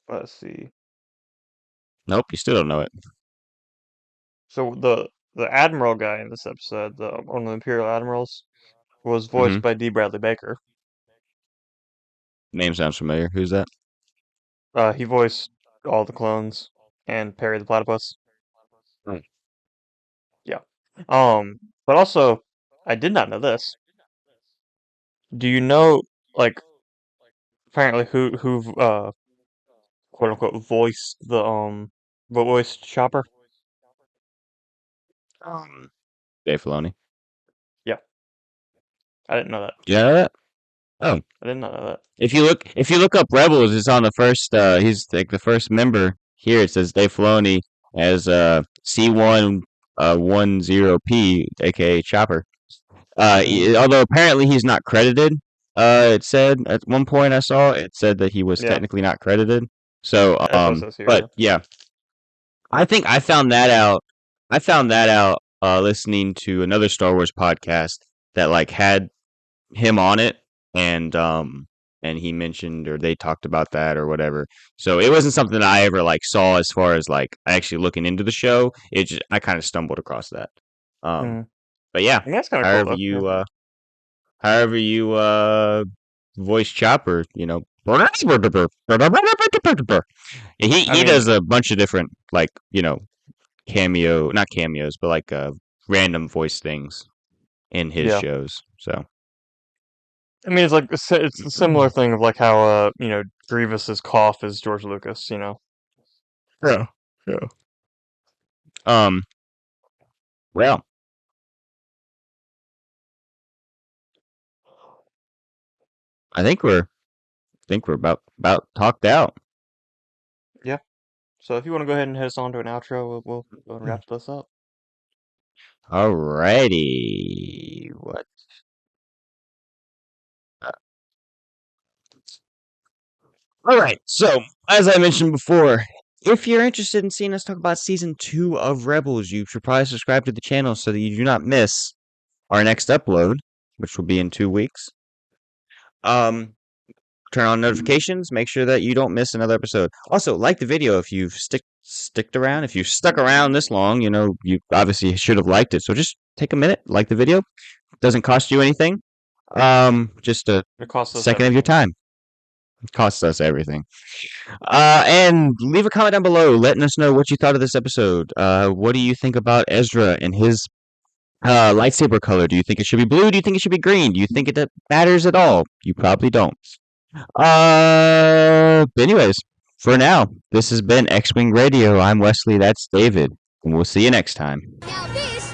let's see. Nope, you still don't know it. So the admiral guy in this episode, the one of the Imperial admirals, was Hmm. voiced by D. Bradley Baker. Name sounds familiar. Who's that? He voiced all the clones and Perry the Platypus. Hmm. Yeah. But also, I did not know this. Do you know, like, apparently who quote unquote voiced the voiced Chopper? Um, Dave Filoni. Yeah, I didn't know that. Do you know that? Oh, I did not know that. if you look up Rebels, it's on the first. He's like the first member here. It says Dave Filoni as C1 10P, aka Chopper. Mm, Although apparently he's not credited. It said at one point I saw it said that he was yeah, technically not credited. So, that's what it says here. but Yeah. yeah, I think I found that out. I found that out listening to another Star Wars podcast that like had him on it, and he mentioned or they talked about that or whatever. So it wasn't something I ever like saw as far as like actually looking into the show. It just I kind of stumbled across that. Um, Mm. but yeah, I mean, that's kind of cool however though. Yeah. you uh, however you voice Chopper, he I he mean, does a bunch of different like cameo, not cameos, but like random voice things in his yeah. shows. So I mean, it's a similar thing of like how Grievous's cough is George Lucas. yeah, yeah. Um, well, I think we're about talked out. Yeah. So if you want to go ahead and head us on to an outro, we'll go and wrap this up. Alrighty. What? uh, All right. So, as I mentioned before, if you're interested in seeing us talk about season 2 of Rebels, you should probably subscribe to the channel so that you do not miss our next upload, which will be in 2 weeks. Um, Turn on notifications. Make sure that you don't miss another episode. Also, like the video if you've sticked around. If you've stuck around this long, you obviously should have liked it. So just take a minute, like the video. Doesn't cost you anything. Just a It costs us second of your everything. time. It costs us everything. And leave a comment down below, letting us know what you thought of this episode. What do you think about Ezra and his lightsaber color? Do you think it should be blue? Do you think it should be green? Do you think it matters at all? You probably don't. But anyways, for now, this has been X-Wing Radio. I'm Wesley. That's David, and we'll see you next time. Now this